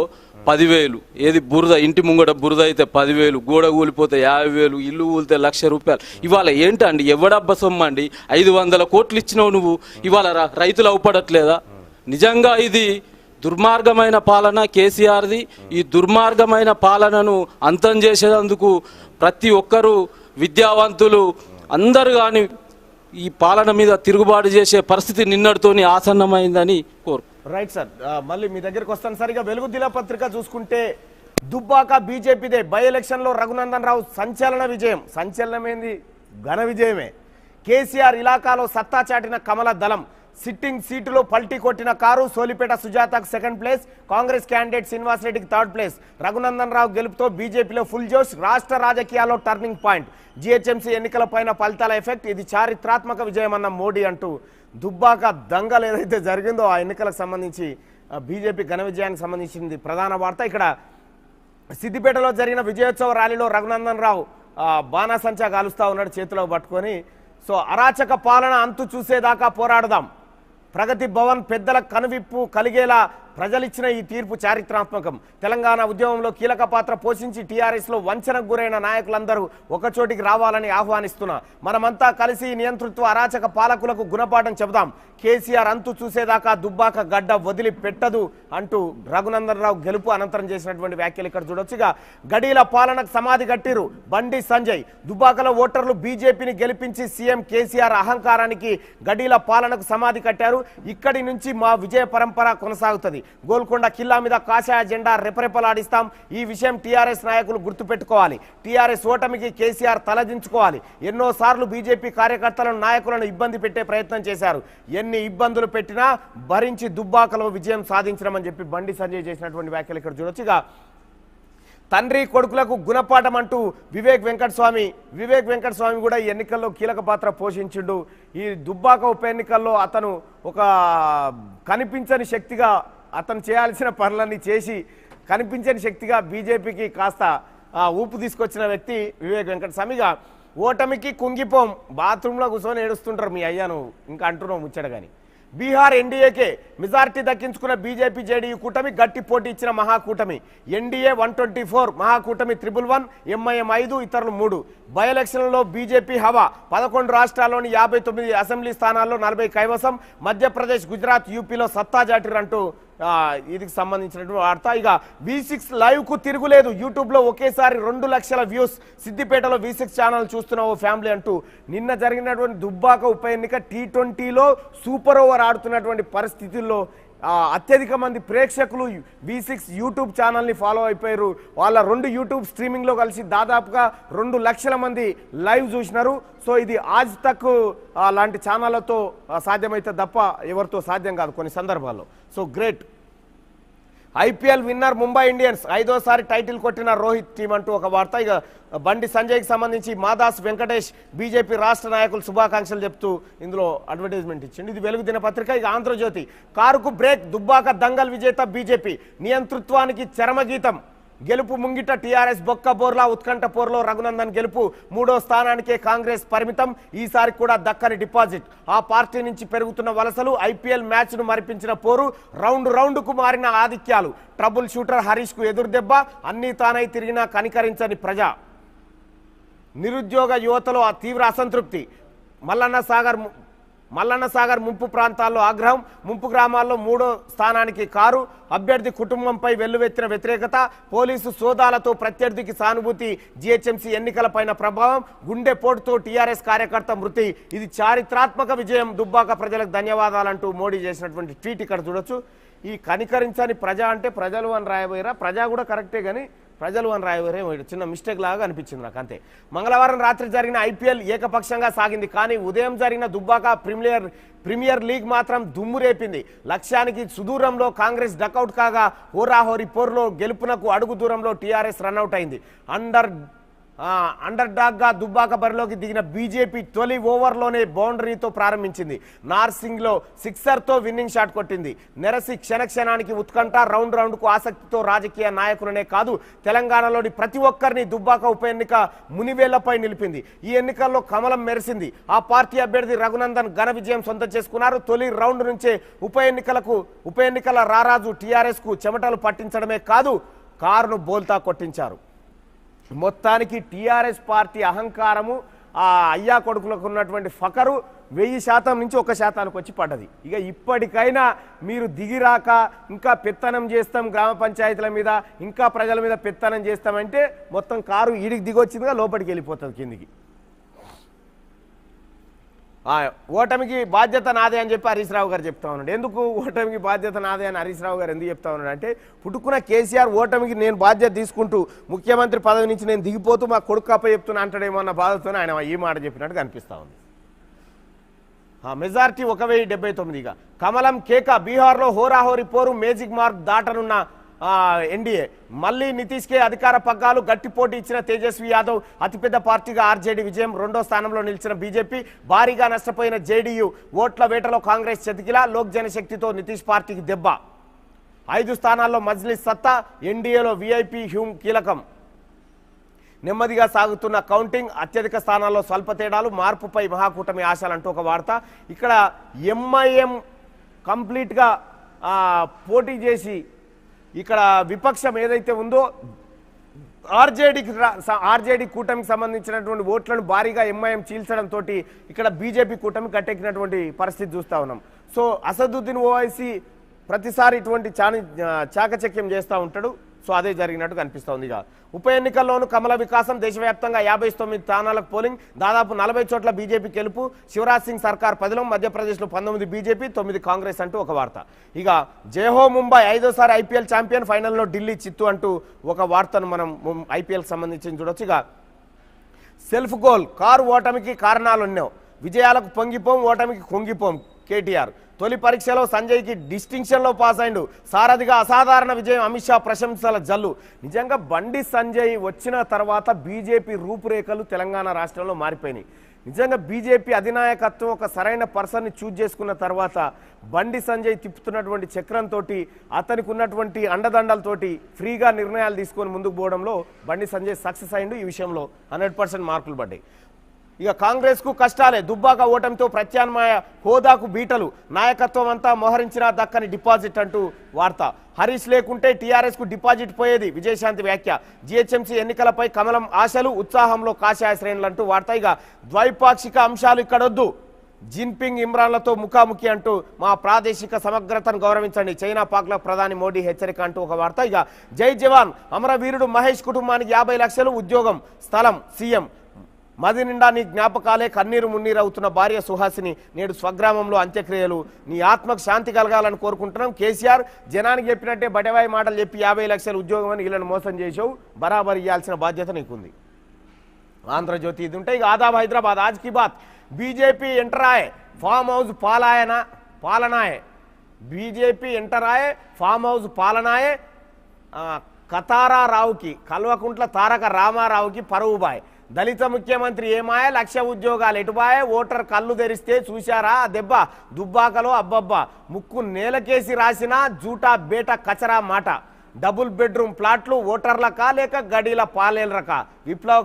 10,000, ఏది బురద, ఇంటి ముంగట బురద అయితే 10,000, గోడ కూలిపోతే 50,000, ఇల్లు కూలితే ₹1,00,000. ఇవాళ ఏంటండి, ఎవడబ్బ సొమ్మండి? 500 కోట్లు ఇచ్చినావు నువ్వు, ఇవాళ రైతులు అవపడట్లేదా? నిజంగా ఇది దుర్మార్గమైన పాలన కేసీఆర్ది. ఈ దుర్మార్గమైన పాలనను అంతం చేసేందుకు ప్రతి ఒక్కరూ, విద్యావంతులు అందరూ కానీ ఈ పాలన మీద తిరుగుబాటు చేసే పరిస్థితి నిన్నటితోని ఆసన్నమైందని కోరు.
రైట్ సార్, మళ్ళీ మీ దగ్గరికి వస్తాను. సరిగా వెలుగు దినపత్రిక చూసుకుంటే దుబ్బాక బీజేపీదే. బై ఎలక్షన్లో రఘునందన్ రావు సంచలన విజయం. సంచలనమైంది, ఘన విజయమే. కేసీఆర్ ఇలాకాలో సత్తా చాటిన కమల దళం. సిట్టింగ్ సీటులో పల్టీ కొట్టిన కారు. సోలిపేట సుజాతకు 2nd place, Congress candidate Srinivas రెడ్డికి 3rd ప్లేస్. రఘునందన్ రావు గెలుపుతో బీజేపీలో ఫుల్ జోష్. రాష్ట్ర రాజకీయాల్లో టర్నింగ్ పాయింట్. జిహెచ్ఎంసీ ఎన్నికల పైన ఫలితాల ఎఫెక్ట్. ఇది చారిత్రాత్మక విజయం అన్న మోడీ అంటూ దుబ్బాక దంగలు ఏదైతే జరిగిందో ఆ ఎన్నికలకు సంబంధించి బీజేపీ ఘన విజయానికి సంబంధించింది ప్రధాన వార్త. ఇక్కడ సిద్దిపేటలో జరిగిన విజయోత్సవ ర్యాలీలో రఘునందన్ రావు బాణాసంచా కాలుస్తూ ఉన్నాడు చేతిలో పట్టుకొని. సో అరాచక పాలన అంతు చూసేదాకా పోరాడదాం. ప్రగతి భవన్ పెద్దల కనువిప్పు కలిగేలా ప్రజలిచ్చిన ఈ తీర్పు చారిత్రాత్మకం. తెలంగాణ ఉద్యమంలో కీలక పాత్ర పోషించి టీఆర్ఎస్లో వంచనకు గురైన నాయకులందరూ ఒకచోటికి రావాలని ఆహ్వానిస్తున్నా. మనమంతా కలిసి నియంతృత్వ అరాచక పాలకులకు గుణపాఠం చెబుదాం. కేసీఆర్ అంతు చూసేదాకా దుబ్బాక గడ్డ వదిలి పెట్టదు అంటూ రఘునందన్ రావు గెలుపు అనంతరం చేసినటువంటి వ్యాఖ్యలు ఇక్కడ చూడొచ్చుగా. గడీల పాలనకు సమాధి కట్టిరు బండి సంజయ్. దుబ్బాకలో ఓటర్లు బీజేపీని గెలిపించి సీఎం కేసీఆర్ అహంకారానికి గడీల పాలనకు సమాధి కట్టారు. ఇక్కడి నుంచి మా విజయ పరంపర కొనసాగుతుంది. గోల్కొండ కిల్లా మీద కాషాయ జెండా రెపరెపలాడిస్తాం. ఈ విషయం టీఆర్ఎస్ నాయకులు గుర్తుపెట్టుకోవాలి. టీఆర్ఎస్ ఓటమికి కేసీఆర్ తలదించుకోవాలి. ఎన్నోసార్లు బీజేపీ కార్యకర్తలను నాయకులను ఇబ్బంది పెట్టే ప్రయత్నం చేశారు. ఎన్ని ఇబ్బందులు పెట్టినా భరించి దుబ్బాకలో విజయం సాధించడమని చెప్పి బండి సంజయ్ చేసినటువంటి వ్యాఖ్యలు ఇక్కడ చూడొచ్చుగా. తండ్రి కొడుకులకు గుణపాఠం అంటూ వివేక్ వెంకటస్వామి కూడా ఈ ఎన్నికల్లో కీలక పాత్ర పోషించిండు. ఈ దుబ్బాక ఉప ఎన్నికల్లో అతను ఒక కనిపించని శక్తిగా అతను చేయాల్సిన పనులన్నీ చేసి కనిపించని శక్తిగా బీజేపీకి కాస్త ఊపు తీసుకొచ్చిన వ్యక్తి వివేక్ వెంకటస్వామిగా. ఓటమికి కుంగిపోం, బాత్రూంలో కూర్చొని ఏడుస్తుంటారు మీ అయ్యాను ఇంకా అంటున్నావు ముచ్చట. కానీ బీహార్ ఎన్డీఏకే మెజార్టీ దక్కించుకున్న బీజేపీ జేడీయూ కూటమి గట్టి పోటీ ఇచ్చిన మహాకూటమి. ఎన్డీఏ 124, మహాకూటమి 111, ఎంఐఎం 5, ఇతరులు 3. బై ఎలక్షన్లలో బీజేపీ హవా. 11 రాష్ట్రాల్లోని 59 అసెంబ్లీ స్థానాల్లో 40 కైవసం. మధ్యప్రదేశ్, గుజరాత్, యూపీలో సత్తా జాటిరంటూ ఇదికి సంబంధించినటువంటి వార్త. ఇక V6 లైవ్ కు తిరుగులేదు. యూట్యూబ్లో ఒకేసారి 2 లక్షల వ్యూస్. సిద్దిపేటలో V6 ఛానల్ చూస్తున్న ఓ ఫ్యామిలీ అంటూ నిన్న జరిగినటువంటి దుబ్బాక ఉప ఎన్నిక T20లో సూపర్ ఓవర్ ఆడుతున్నటువంటి పరిస్థితుల్లో అత్యధిక మంది ప్రేక్షకులు V6 యూట్యూబ్ ఛానల్ని ఫాలో అయిపోయారు. వాళ్ళ 2 యూట్యూబ్ స్ట్రీమింగ్లో కలిసి దాదాపుగా 2 లక్షల మంది లైవ్ చూసినారు. సో ఇది ఆజ్ తక్ లాంటి ఛానళ్లతో సాధ్యమైతే తప్ప ఎవరితో సాధ్యం కాదు కొన్ని సందర్భాల్లో. So great. IPL winner Mumbai Indians, 5వ సారి టైటిల్ కొట్టిన రోహిత్ టీం అంటూ ఒక వార్త. ఇక బండి సంజయ్కి సంబంధించి మాదాస్ వెంకటేష్ బీజేపీ రాష్ట్ర నాయకులు శుభాకాంక్షలు చెప్తూ ఇందులో అడ్వర్టైజ్మెంట్ ఇచ్చింది. ఇది వెలుగు దినపత్రిక. ఇక ఆంధ్రజ్యోతి, కారుకు బ్రేక్, దుబ్బాక దంగల్ విజేత బీజేపీ, నియంతృత్వానికి చరమగీతం. గెలుపు ముంగిట టీఆర్ఎస్ బొక్క బోర్లా, ఉత్కంఠ పోర్లో రఘునందన్ గెలుపు. 3వ స్థానానికే కాంగ్రెస్ పరిమితం. ఈసారి కూడా దక్కని డిపాజిట్. ఆ పార్టీ నుంచి పెరుగుతున్న వలసలు, ఐపీఎల్ మ్యాచ్ను మరిపించిన పోరు, రౌండ్కు మారిన ఆధిక్యాలు. ట్రబుల్ షూటర్ హరీష్ కు ఎదురుదెబ్బ. అన్నీ తానై తిరిగినా కనికరించని ప్రజా. నిరుద్యోగ యువతలో తీవ్ర అసంతృప్తి. మల్లన్న సాగర్ ముంపు ప్రాంతాల్లో ఆగ్రహం. ముంపు గ్రామాల్లో 3వ స్థానానికి కారు. అభ్యర్థి కుటుంబంపై వెల్లువెత్తిన వ్యతిరేకత. పోలీసు సోదాలతో ప్రత్యర్థికి సానుభూతి. జీహెచ్ఎంసీ ఎన్నికలపైన ప్రభావం. గుండెపోటుతో టీఆర్ఎస్ కార్యకర్త మృతి. ఇది చారిత్రాత్మక విజయం. దుబ్బాక ప్రజలకు ధన్యవాదాలంటూ మోడీ చేసినటువంటి ట్వీట్ ఇక్కడ చూడొచ్చు. ఈ కనికరించని ప్రజా అంటే ప్రజలు అని రాయబోయారా? ప్రజా కూడా కరెక్టే కానీ ప్రజలు అని రాయబోరే చిన్న మిస్టేక్ లాగా అనిపించింది నాకు అంతే. మంగళవారం రాత్రి జరిగిన ఐపీఎల్ ఏకపక్షంగా సాగింది. కానీ ఉదయం జరిగిన దుబ్బాక ప్రీమియర్ లీగ్ మాత్రం దుమ్ము రేపింది. లక్ష్యానికి సుదూరంలో కాంగ్రెస్ డకౌట్ కాగా హోరాహోరీ పోర్లో గెలుపునకు అడుగు దూరంలో టీఆర్ఎస్ రన్అట్ అయింది. అండర్ డాగ్గా దుబ్బాక బరిలోకి దిగిన బీజేపీ తొలి ఓవర్లోనే బౌండరీతో ప్రారంభించింది. నార్సింగ్లో సిక్సర్తో విన్నింగ్ షాట్ కొట్టింది. నెరసి క్షణక్షణానికి ఉత్కంఠ. రౌండ్కు ఆసక్తితో రాజకీయ నాయకులనే కాదు తెలంగాణలోని ప్రతి ఒక్కరిని దుబ్బాక ఉప ఎన్నిక మునివేళ్లపై నిలిపింది. ఈ ఎన్నికల్లో కమలం మెరిసింది. ఆ పార్టీ అభ్యర్థి రఘునందన్ ఘన విజయం సొంతం చేసుకున్నారు. తొలి రౌండ్ నుంచే ఉప ఎన్నికల రారాజు టీఆర్ఎస్ కు చెమటలు పట్టించడమే కాదు కారును బోల్తా కొట్టించారు. మొత్తానికి టీఆర్ఎస్ పార్టీ అహంకారము, ఆ అయ్యా కొడుకులకు ఉన్నటువంటి ఫకరు 1000% నుంచి 1% వచ్చి పడ్డది. ఇక ఇప్పటికైనా మీరు దిగిరాక ఇంకా పెత్తనం చేస్తాం గ్రామ పంచాయతీల మీద, ఇంకా ప్రజల మీద పెత్తనం చేస్తామంటే మొత్తం కారు ఈడికి దిగొచ్చిందిగా లోపలికి వెళ్ళిపోతుంది కిందికి. ఓటమికి బాధ్యత నాదే అని చెప్పి హరీష్ రావు గారు చెప్తా ఉన్నాడు. ఎందుకు ఓటమికి బాధ్యత నాదే అని హరీష్ రావు గారు ఎందుకు చెప్తా ఉన్నాడు అంటే, పుట్టుకున్న కేసీఆర్ ఓటమికి నేను బాధ్యత తీసుకుంటూ ముఖ్యమంత్రి పదవి నుంచి నేను దిగిపోతూ మా కొడుకు అప్ప చెప్తున్నా అంటాడేమో అన్న బాధతోనే ఆయన ఈ మాట చెప్పినట్టు కనిపిస్తూ ఉంది. మెజార్టీ 1079గా. కమలం కేక. బీహార్లో హోరాహోరీ పోరు. మేజిక్ మార్క్ దాటనున్న ఎన్డీఏ. మళ్ళీ నితీష్కే అధికార పగ్గాలు. గట్టి పోటీ ఇచ్చిన తేజస్వి యాదవ్. అతిపెద్ద పార్టీగా ఆర్జేడీ విజయం. 2వ స్థానంలో నిలిచిన బీజేపీ. భారీగా నష్టపోయిన జేడీయూ. ఓట్ల వేటలో కాంగ్రెస్ చతికిల. లోక్ జనశక్తితో నితీష్ పార్టీకి దెబ్బ. 5 స్థానాల్లో మజ్లిస్ సత్తా. ఎన్డీఏలో వీఐపీ హ్యూమ్ కీలకం. నెమ్మదిగా సాగుతున్న కౌంటింగ్. అత్యధిక స్థానాల్లో స్వల్ప తేడాలు. మార్పుపై మహాకూటమి ఆశలంటూ ఒక వార్త. ఇక్కడ ఎంఐఎం కంప్లీట్గా పోటీ చేసి ఇక్కడ విపక్షం ఏదైతే ఉందో ఆర్జేడీ కూటమికి సంబంధించినటువంటి ఓట్లను భారీగా ఎంఐఎం చీల్చడంతో ఇక్కడ బీజేపీ కూటమి కట్టెక్కినటువంటి పరిస్థితి చూస్తూ ఉన్నాం. సో అసదుద్దీన్ ఓవైసీ ప్రతిసారి ఇటువంటి చాకచక్యం చేస్తూ ఉంటాడు. సో అదే జరిగినట్టు కనిపిస్తోంది. ఇక ఉప ఎన్నికల్లోనూ కమల వికాసం, దేశవ్యాప్తంగా 59 స్థానాలకు పోలింగ్, దాదాపు 40 చోట్ల బీజేపీ గెలుపు, శివరాజ్ సింగ్ సర్కార్ 10లో, మధ్యప్రదేశ్లో 19 బీజేపీ 9 కాంగ్రెస్ అంటూ ఒక వార్త. ఇక జయహో ముంబై 5వ ఐపీఎల్ ఛాంపియన్, ఫైనల్లో ఢిల్లీ చిత్తు అంటూ ఒక వార్తను మనం ఐపీఎల్ సంబంధించి చూడొచ్చు. ఇక సెల్ఫ్ గోల్, కారు ఓటమికి కారణాలు ఉన్నావు, విజయాలకు పొంగిపోం ఓటమికి కుంగిపోం కేటీఆర్. తొలి పరీక్షలో సంజయ్కి డిస్టింక్షన్లో పాస్ అయిండు, సారథిగా అసాధారణ విజయం, అమిత్ షా ప్రశంసల జల్లు. నిజంగా బండి సంజయ్ వచ్చిన తర్వాత బీజేపీ రూపురేఖలు తెలంగాణ రాష్ట్రంలో మారిపోయినాయి. నిజంగా బీజేపీ అధినాయకత్వం ఒక సరైన పర్సన్ని చూజ్ చేసుకున్న తర్వాత బండి సంజయ్ తిప్పుతున్నటువంటి చక్రంతో, అతనికి ఉన్నటువంటి అండదండలతోటి ఫ్రీగా నిర్ణయాలు తీసుకొని ముందుకు పోవడంలో బండి సంజయ్ సక్సెస్ అయిండు. ఈ విషయంలో 100% మార్కులు పడ్డాయి. ఇక కాంగ్రెస్కు కష్టాలే, దుబ్బాక ఓటమితో ప్రత్యామ్నాయ హోదాకు బీటలు, నాయకత్వం అంతా మోహరించినా దక్కని డిపాజిట్ అంటూ వార్త. హరీష్ లేకుంటే టీఆర్ఎస్కు డిపాజిట్ పోయేది, విజయశాంతి వ్యాఖ్య. జిహెచ్ఎంసీ ఎన్నికలపై కమలం ఆశలు, ఉత్సాహంలో కాషాయ శ్రేణులు అంటూ వార్త. ఇక ద్వైపాక్షిక అంశాలు ఇక్కడొద్దు, జిన్పింగ్ ఇమ్రాన్లతో ముఖాముఖి అంటూ మా ప్రాదేశిక సమగ్రతను గౌరవించండి, చైనా పాక్ల ప్రధాని మోడీ హెచ్చరిక అంటూ ఒక వార్త. ఇక జై జవాన్, అమరవీరుడు మహేష్ కుటుంబానికి 50 లక్షలు, ఉద్యోగం స్థలం సీఎం. మది నిండా నీ జ్ఞాపకాలే, కన్నీరు మున్నీరు అవుతున్న భార్య సుహాసిని నేడు స్వగ్రామంలో అంత్యక్రియలు. నీ ఆత్మకు శాంతి కలగాలని కోరుకుంటున్నాం. కేసీఆర్ జనానికి చెప్పినట్టే బటవాయి మాటలు చెప్పి 50 లక్షల ఉద్యోగం అని వీళ్ళని మోసం చేసావు, బరాబర్ ఇవ్వాల్సిన బాధ్యత నీకుంది. ఆంధ్రజ్యోతి ఇది ఉంటే. ఇక ఆదాబ్ హైదరాబాద్, ఆజ్ కీ బాత్, బీజేపీ ఎంటర్ ఆయే, ఫామ్ హౌస్ పాలనాయే, బీజేపీ ఎంటర్ ఆయే, ఫామ్ హౌస్ పాలనాయే, కతారా రావుకి, కల్వకుంట్ల తారక రామారావుకి పరువుబాయ్. దళిత ముఖ్యమంత్రి ఏమాయ, 1,00,000 ఉద్యోగాలు ఎటుబాయ, ఓటర్ కళ్ళు తెరిస్తే చూశారా దెబ్బ, దుబ్బాకలో అబ్బబ్బా, ముక్కు నేలకేసి రాసిన జూటా బేట కచరా మాట. డబుల్ బెడ్రూమ్ ప్లాట్లు ఓటర్లకా లేక గడీల పాలేలరకా, విప్లవ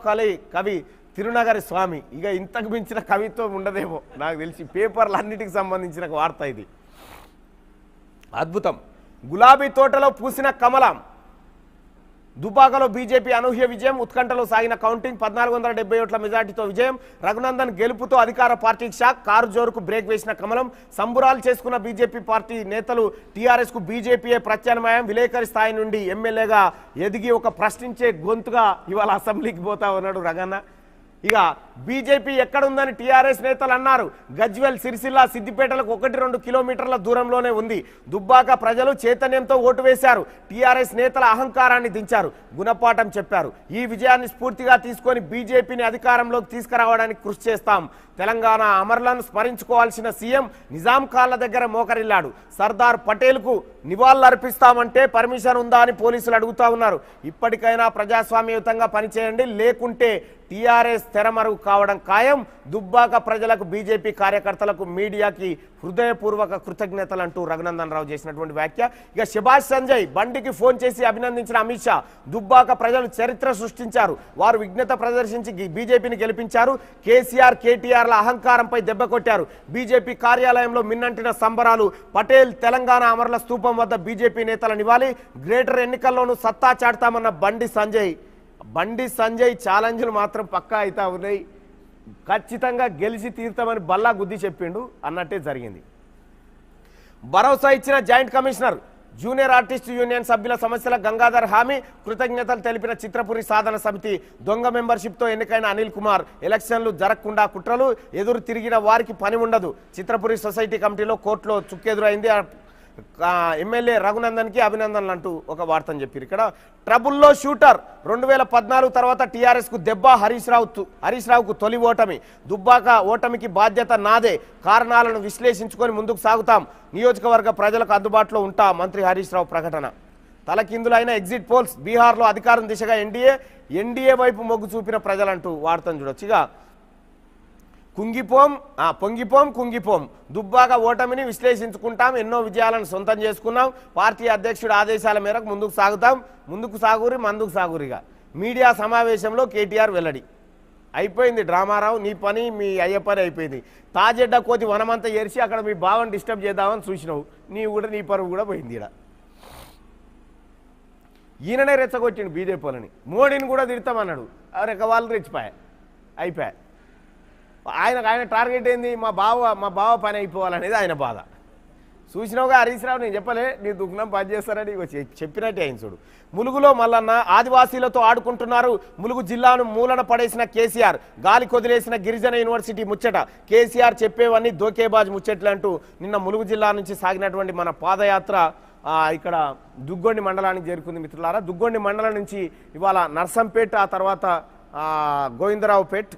కవి తిరునగరి స్వామి. ఇక ఇంతకు మించిన కవిత్వం ఉండదేమో నాకు తెలిసి. పేపర్లన్నిటికి సంబంధించిన వార్త ఇది. అద్భుతం, గులాబీ తోటలో పూసిన కమలం, దుబ్బాకలో బీజేపీ అనూహ్య విజయం, ఉత్కంఠలో సాగిన కౌంటింగ్, 1470 ఓట్ల మెజార్టీతో విజయం, రఘునందన్ గెలుపుతో అధికార పార్టీకి షాక్, కారు జోరుకు బ్రేక్ వేసిన కమలం, సంబురాలు చేసుకున్న బీజేపీ పార్టీ నేతలు, టీఆర్ఎస్కు బీజేపీయే ప్రత్యామ్నాయం, విలేకరి స్థాయి నుండి ఎమ్మెల్యేగా ఎదిగి ఒక ప్రశ్నించే గొంతుగా ఇవాళ అసెంబ్లీకి పోతా ఉన్నాడు రగన్న. ఇక బీజేపీ ఎక్కడుందని టీఆర్ఎస్ నేతలు అన్నారు. గజ్వెల్, సిరిసిల్ల, సిద్దిపేటలకు 1-2 కిలోమీటర్ల దూరంలోనే ఉంది. దుబ్బాక ప్రజలు చైతన్యంతో ఓటు వేశారు. టీఆర్ఎస్ నేతల అహంకారాన్ని దించారు, గుణపాఠం చెప్పారు. ఈ విజయాన్ని స్ఫూర్తిగా తీసుకొని బీజేపీని అధికారంలోకి తీసుకురావడానికి కృషి చేస్తాం. తెలంగాణ అమరులను స్మరించుకోవాల్సిన సీఎం నిజాం కాళ్ళ దగ్గర మోకరిల్లాడు. సర్దార్ పటేల్కు నివాళులర్పిస్తామంటే పర్మిషన్ ఉందా అని పోలీసులు అడుగుతా ఉన్నారు. ఇప్పటికైనా ప్రజాస్వామ్యయుతంగా పనిచేయండి, లేకుంటే టీఆర్ఎస్ తెరమరుగు కావడం ఖాయం. దుబ్బాక ప్రజలకు, బీజేపీ కార్యకర్తలకు, మీడియాకి హృదయపూర్వక కృతజ్ఞతలు అంటూ రఘునందన్ రావు చేసినటువంటి వ్యాఖ్య. ఇక శభాష్ సంజయ్, బండికి ఫోన్ చేసి అభినందించిన అమిత్ షా. దుబ్బాక ప్రజలు చరిత్ర సృష్టించారు, వారు విఘ్నత ప్రదర్శించి బీజేపీని గెలిపించారు. కేసీఆర్, కేటీఆర్ల అహంకారంపై దెబ్బ కొట్టారు. బీజేపీ కార్యాలయంలో మిన్నంటిన సంబరాలు. పటేల్ తెలంగాణ అమరుల స్తూపం వద్ద బీజేపీ నేతల నివాళి. గ్రేటర్ ఎన్నికల్లోనూ సత్తా చాటుతామన్న బండి సంజయ్ ఛాలెంజ్లు మాత్రం పక్కా అవుతా ఉన్నాయి. ఖచ్చితంగా గెలిచి తీరుతామని బల్లా గుద్ది చెప్పిండు అన్నట్టే జరిగింది. భరోసా ఇచ్చిన joint commissioner. Junior artist union సభ్యుల సమస్యల గంగాధర్ హామీ. కృతజ్ఞతలు తెలిపిన చిత్రపురి సాధన సమితి. దొంగ మెంబర్షిప్తో ఎన్నికైన అనిల్ కుమార్. ఎలక్షన్లు జరగకుండా కుట్రలు, ఎదురు తిరిగిన వారికి పని ఉండదు. చిత్రపురి సొసైటీ కమిటీలో కోర్టులో చుక్కెదురైంది. ఎమ్మెల్యే రఘునందన్కి అభినందనలు అంటూ ఒక వార్తను చెప్పారు. ఇక్కడ ట్రబుల్లో షూటర్. 2014 తర్వాత టీఆర్ఎస్కు దెబ్బ, హరీష్ రావుకు తొలి ఓటమి. దుబ్బాక ఓటమికి బాధ్యత నాదే, కారణాలను విశ్లేషించుకొని ముందుకు సాగుతాం. నియోజకవర్గ ప్రజలకు అందుబాటులో ఉంటా, మంత్రి హరీష్ రావు ప్రకటన. తలకిందులైన ఎగ్జిట్ పోల్స్. బీహార్లో అధికారం దిశగా ఎన్డీఏ వైపు మొగ్గు చూపిన ప్రజలంటూ వార్తను చూడొచ్చు. ఇక కుంగిపోం దుబ్బాక ఓటమిని విశ్లేషించుకుంటాం, ఎన్నో విజయాలను సొంతం చేసుకున్నాం. పార్టీ అధ్యక్షుడి ఆదేశాల మేరకు ముందుకు సాగుతాం. ముందుకు సాగురిగా మీడియా సమావేశంలో కేటీఆర్ వెల్లడి. అయిపోయింది డ్రామారావు, నీ పని మీ అయ్య పని అయిపోయింది. తాజెడ్డ కోతి వనమంతా ఏరిచి అక్కడ మీ బావని డిస్టర్బ్ చేద్దామని చూసినావు, నీ పరువు కూడా పోయింది. ఈడ ఈయననే రెచ్చగొట్టిండు బీజేపీ వాళ్ళని, మోడీని కూడా తిడతామన్నాడు. వాళ్ళు అయిపోయా. ఆయన టార్గెట్ ఏంది, మా బావ పని అయిపోవాలనేది ఆయన బాధ. చూసినావుగా హరీష్ రావు, నేను చెప్పలే నీ దుగ్నం పని చేస్తారని చెప్పినట్టే ఆయన చూడు. ములుగులో మల్లన్న ఆదివాసీలతో ఆడుకుంటున్నారు. ములుగు జిల్లాను మూలన పడేసిన కేసీఆర్, గాలి కొదిలేసిన గిరిజన యూనివర్సిటీ ముచ్చట. కేసీఆర్ చెప్పేవన్నీ దోకేబాజ్ ముచ్చట్లంటూ నిన్న ములుగు జిల్లా నుంచి సాగినటువంటి మన పాదయాత్ర ఇక్కడ దుగ్గొండి మండలానికి చేరుకుంది మిత్రులారా. దుగ్గొండి మండలం నుంచి ఇవాళ నర్సంపేట్, ఆ తర్వాత గోవిందరావుపేట్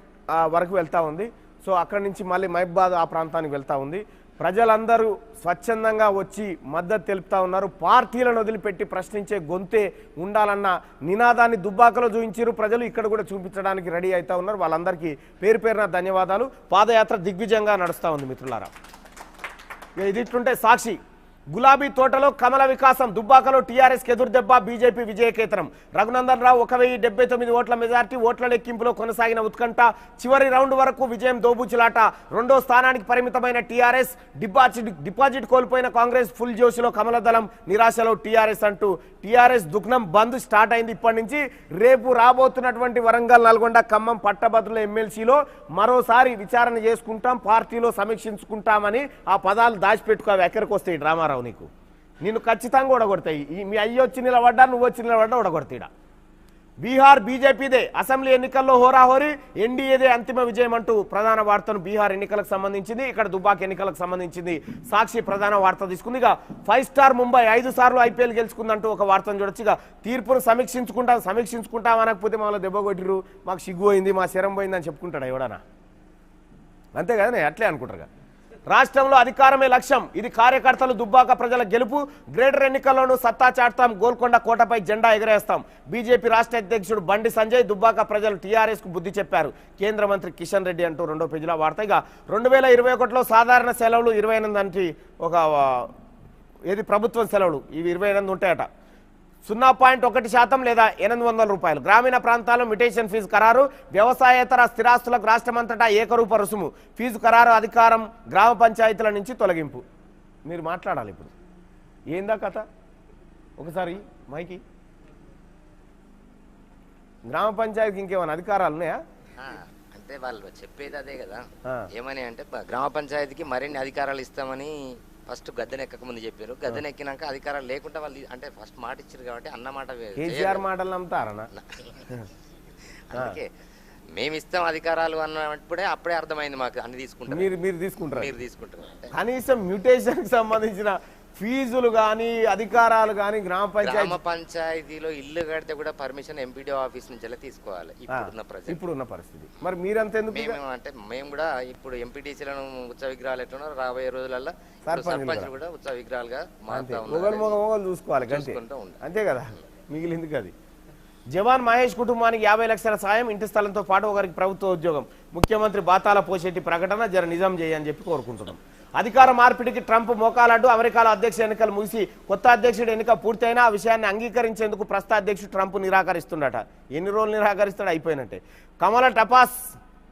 వరకు వెళ్తూ ఉంది. సో అక్కడి నుంచి మళ్ళీ మహబాద్ ఆ ప్రాంతానికి వెళ్తూ ఉంది. ప్రజలందరూ స్వచ్ఛందంగా వచ్చి మద్దతు తెలుపుతా ఉన్నారు. పార్టీలను వదిలిపెట్టి ప్రశ్నించే గొంతే ఉండాలన్న నినాదాన్ని దుబ్బాకలో చూపించారు ప్రజలు, ఇక్కడ కూడా చూపించడానికి రెడీ అవుతా ఉన్నారు. వాళ్ళందరికీ పేరు పేరున ధన్యవాదాలు. పాదయాత్ర దిగ్విజయంగా నడుస్తూ ఉంది మిత్రులారా. ఇది ఇట్లుంటే సాక్షి గులాబీ తోటలో కమల వికాసం, దుబ్బాకలో టీఆర్ఎస్కి ఎదురుదెబ్బ, బీజేపీ విజయకేతనం. రఘునందన్ రావు 1079 ఓట్ల మెజార్టీ, ఓట్ల లెక్కింపులో కొనసాగిన ఉత్కంఠ. చివరి రౌండ్ వరకు విజయం దోబూచులాట. రెండో స్థానానికి పరిమితమైన టీఆర్ఎస్, డిపాజిట్ కోల్పోయిన కాంగ్రెస్ ఫుల్ జోష్లో కమల దళం, నిరాశలో టీఆర్ఎస్ అంటూ టీఆర్ఎస్ దుగ్నం బంద్ స్టార్ట్ అయింది. ఇప్పటి నుంచి రేపు రాబోతున్నటువంటి వరంగల్, నల్గొండ, ఖమ్మం పట్టభద్రుల ఎమ్మెల్సీలో మరోసారి విచారణ చేసుకుంటాం, పార్టీలో సమీక్షించుకుంటామని ఆ పదాలు దాచిపెట్టుకో. ఎక్కడికి వస్తాయి డ్రామారావు నీకు, నిన్ను ఖచ్చితంగా ఓడగొడతాయి. మీ అయ్యి వచ్చి నిలబడ్డా, నువ్వు వచ్చి నిలబడ్డా ఓడగొడతాయిడా. బీహార్ బీజేపీదే, అసెంబ్లీ ఎన్నికల్లో హోరాహోరీ, ఎన్డీఏదే అంతిమ విజయం అంటూ ప్రధాన వార్తను బీహార్ ఎన్నికలకు సంబంధించింది, ఇక్కడ దుబాక్ ఎన్నికలకు సంబంధించింది సాక్షి ప్రధాన వార్త తీసుకుంది. ఇక 5 స్టార్ ముంబై 5 సార్లు ఐపీఎల్ గెలుచుకుందంటూ ఒక వార్తను చూడొచ్చు. ఇక తీర్పును సమీక్షించుకుంటాం అనకపోతే మమ్మల్ని దెబ్బ కొట్టిరు, మాకు సిగ్గు పోయింది, మా శరం పోయింది అని చెప్పుకుంటాడా ఎవడన్నా? అంతే కదా, అట్లే అనుకుంటారు. రాష్ట్రంలో అధికారమే లక్ష్యం, ఇది కార్యకర్తలు, దుబ్బాక ప్రజల గెలుపు. గ్రేటర్ ఎన్నికల్లోనూ సత్తా చాటుతాం, గోల్కొండ కోటపై జెండా ఎగరేస్తాం. బీజేపీ రాష్ట్ర అధ్యక్షుడు బండి సంజయ్, దుబ్బాక ప్రజలు టీఆర్ఎస్ కు బుద్ధి చెప్పారు, కేంద్ర మంత్రి కిషన్ రెడ్డి అంటూ రెండో పేజీలో వార్త. ఇక 2021లో సాధారణ సెలవులు 28 అంటే ప్రభుత్వం సెలవులు ఇవి 28 ఉంటాయట. 0.1% లేదా 800 రూపాయలు. గ్రామీణ ప్రాంతాల్లో మ్యుటేషన్ ఫీజు ఖరారు. వ్యవసాయేతర స్థిరాస్తులకు రాష్ట్రమంతటా ఏకరూప రుసుము. ఫీజు ఖరారు అధికారం గ్రామ పంచాయతీల నుంచి తొలగింపు. మీరు మాట్లాడాలి ఇప్పుడు, ఏందా కథ? ఒకసారి మైకి. గ్రామ పంచాయతీకి ఇంకేమైనా అధికారాలు ఉన్నాయా?
అంటే వాళ్ళు చెప్పేది అదే కదా. ఏమని అంటే గ్రామ పంచాయతీకి మరిన్ని అధికారాలు ఇస్తామని ఫస్ట్ గద్దెనెక్కక ముందు చెప్పారు. గద్దెనెక్కినాక అధికారాలు లేకుండా వాళ్ళు అంటే ఫస్ట్ మాట ఇచ్చారు కాబట్టి అన్నమాట
కేసీఆర్ మాటలు నమ్ముతారనా?
అందుకే మేము ఇస్తాం అధికారాలు అన్నప్పుడే అప్పుడే అర్థమైంది మాకు. అన్ని తీసుకుంటారు,
మీరు తీసుకుంటారు.
కనీసం
మ్యూటేషన్ కి సంబంధించిన ఫీజులు కానీ అధికారాలు కానీ గ్రామ
పంచాయతీలో ఇల్లు కడితే కూడా పర్మిషన్ ఎంపీడీ ఆఫీస్ నుంచి తీసుకోవాలి
ఇప్పుడున్న పరిస్థితి. మరి మీరంతెందుకు
అంటే మేము కూడా ఇప్పుడు ఎంపీటీసీలను ఉత్సవ విగ్రహాలు ఎట్లున్నారు, రాబోయే రోజులలో సర్పంచ్ కూడా ఉత్సవ విగ్రహాలుగా
మొగలు చూసుకోవాలి అంతే కదా, మిగిలింది అది. జవాన్ మహేష్ కుటుంబానికి 50 లక్షల సాయం, ఇంటి స్థలంతో పాటు ఒకరికి ప్రభుత్వ ఉద్యోగం. ముఖ్యమంత్రి బాతాల పోషెట్టి ప్రకటన జర నిజం చేయని చెప్పి కోరుకుంటున్నాం. అధికార మార్పిడికి ట్రంప్ మోకాలడ్డు. అమెరికాలో అధ్యక్ష ఎన్నికలు ముగిసి కొత్త అధ్యక్షుడు ఎన్నిక పూర్తయినా ఆ విషయాన్ని అంగీకరించేందుకు ప్రస్తుత అధ్యక్షుడు ట్రంప్ నిరాకరిస్తుండట. ఎన్ని రోజులు నిరాకరిస్తాడు? అయిపోయినట్టే. కమల